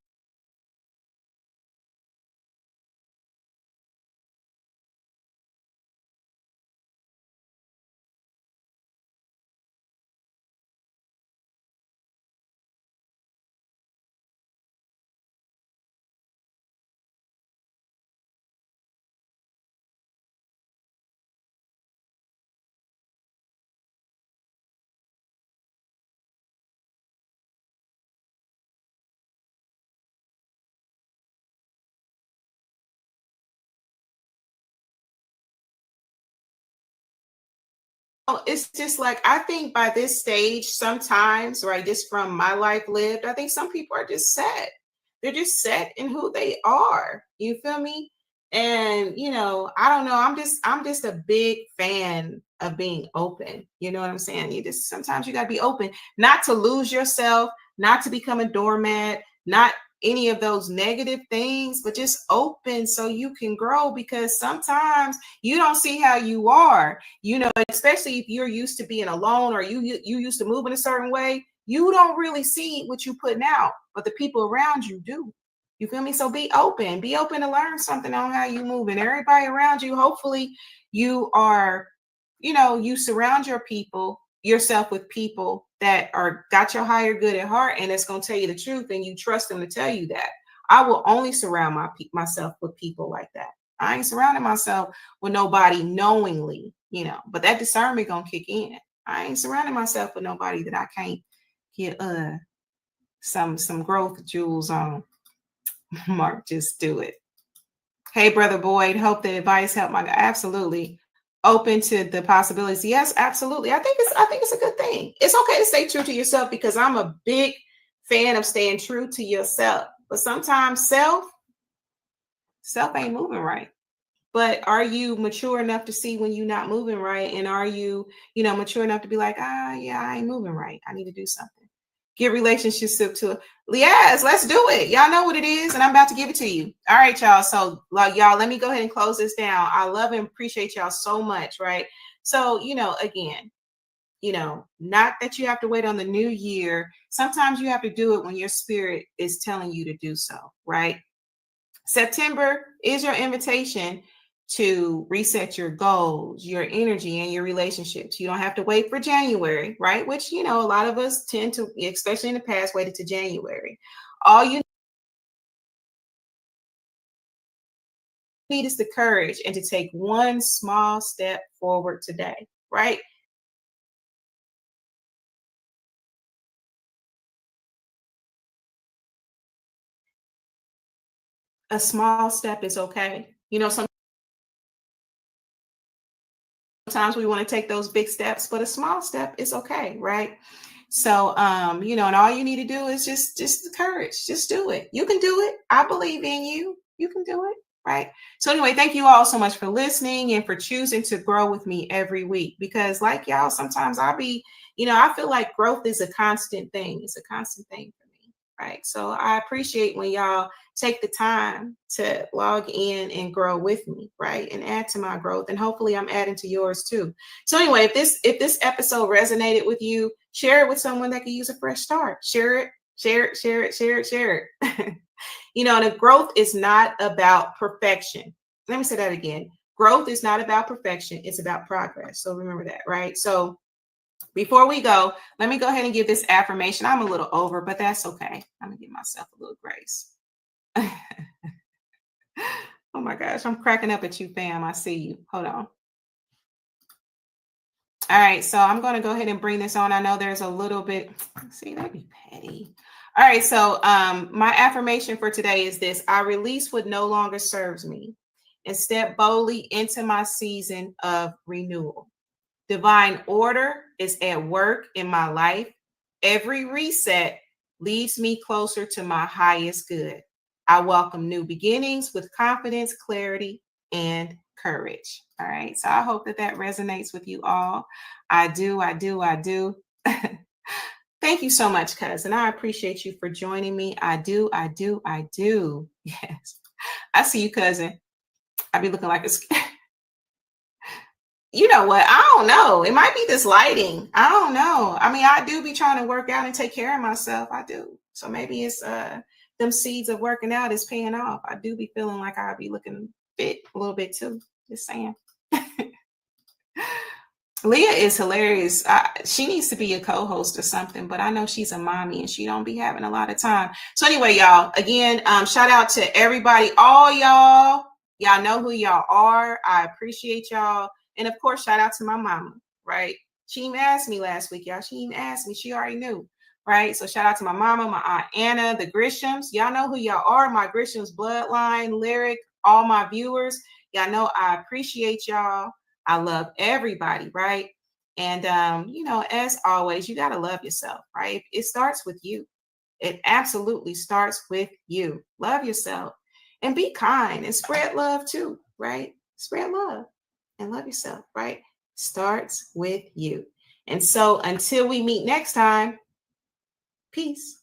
it's just like I think by this stage, sometimes, right, just from my life lived, I think some people are just set. They're just set in who they are. You feel me? And you know, I don't know. I'm just a big fan of being open. You know what I'm saying? You just sometimes you gotta be open, not to lose yourself, not to become a doormat, not any of those negative things, but just open so you can grow because sometimes you don't see how you are, you know, especially if you're used to being alone or you used to move in a certain way, you don't really see what you're putting out, but the people around you do. You feel me? So be open to learn something on how you move and everybody around you. Hopefully you are, you know, you surround yourself with people that are got your higher good at heart and it's going to tell you the truth and you trust them to tell you that. I will only surround myself with people like that. I ain't surrounding myself with nobody knowingly, you know, but that discernment gonna kick in. I ain't surrounding myself with nobody that I can't get some growth jewels on. Mark, just do it. Hey, brother Boyd, hope the advice helped my guy. Absolutely. Open to the possibilities. Yes, absolutely. I think it's a good thing. It's okay to stay true to yourself because I'm a big fan of staying true to yourself. But sometimes self ain't moving right. But are you mature enough to see when you're not moving right? And are you, you know, mature enough to be like, yeah, I ain't moving right. I need to do something. Give relationships to yes, let's do it. Y'all know what it is, and I'm about to give it to you. All right, y'all. So, y'all, let me go ahead and close this down. I love and appreciate y'all so much, right? So, you know, again, you know, not that you have to wait on the new year. Sometimes you have to do it when your spirit is telling you to do so, right? September is your invitation to reset your goals, your energy, and your relationships. You don't have to wait for January, right? Which, a lot of us tend to, especially in the past, waited to January. All you need is the courage and to take one small step forward today, right? A small step is okay. Sometimes we want to take those big steps, but a small step is okay, right? So, and all you need to do is just the courage. Just do it. You can do it. I believe in you. You can do it, right? So anyway, thank you all so much for listening and for choosing to grow with me every week. Because like y'all, sometimes I feel like growth is a constant thing. It's a constant thing for me, right? So I appreciate when y'all take the time to log in and grow with me, right? And add to my growth. And hopefully I'm adding to yours too. So anyway, if this episode resonated with you, share it with someone that could use a fresh start. Share it. And the growth is not about perfection. Let me say that again. Growth is not about perfection. It's about progress. So remember that, right? So before we go, let me go ahead and give this affirmation. I'm a little over, but that's okay. I'm gonna give myself a little grace. Oh my gosh, I'm cracking up at you, fam. I see you. Hold on. All right, so I'm going to go ahead and bring this on. I know there's a little bit. See, that'd be petty. All right, so my affirmation for today is this: I release what no longer serves me and step boldly into my season of renewal. Divine order is at work in my life. Every reset leads me closer to my highest good. I welcome new beginnings with confidence, clarity, and courage. All right. So I hope that resonates with you all. I do. Thank you so much, cousin. I appreciate you for joining me. I do. Yes. I see you, cousin. I be looking like a... You know what? I don't know. It might be this lighting. I don't know. I mean, I do be trying to work out and take care of myself. I do. So maybe it's them seeds of working out is paying off. I do be feeling like I'll be looking fit a little bit too. Just saying. Leah is hilarious. She needs to be a co-host or something, but I know she's a mommy and she don't be having a lot of time. So anyway, y'all, again, shout out to everybody, all y'all. Y'all know who y'all are. I appreciate y'all. And of course, shout out to my mama, right? She even asked me last week, y'all. She even asked me. She already knew, right? So shout out to my mama, my aunt Anna, the Grishams. Y'all know who y'all are. My Grishams bloodline, Lyric, all my viewers. Y'all know I appreciate y'all. I love everybody, right? And, as always, you got to love yourself, right? It starts with you. It absolutely starts with you. Love yourself and be kind and spread love too, right? Spread love and love yourself, right? Starts with you. And so until we meet next time, peace.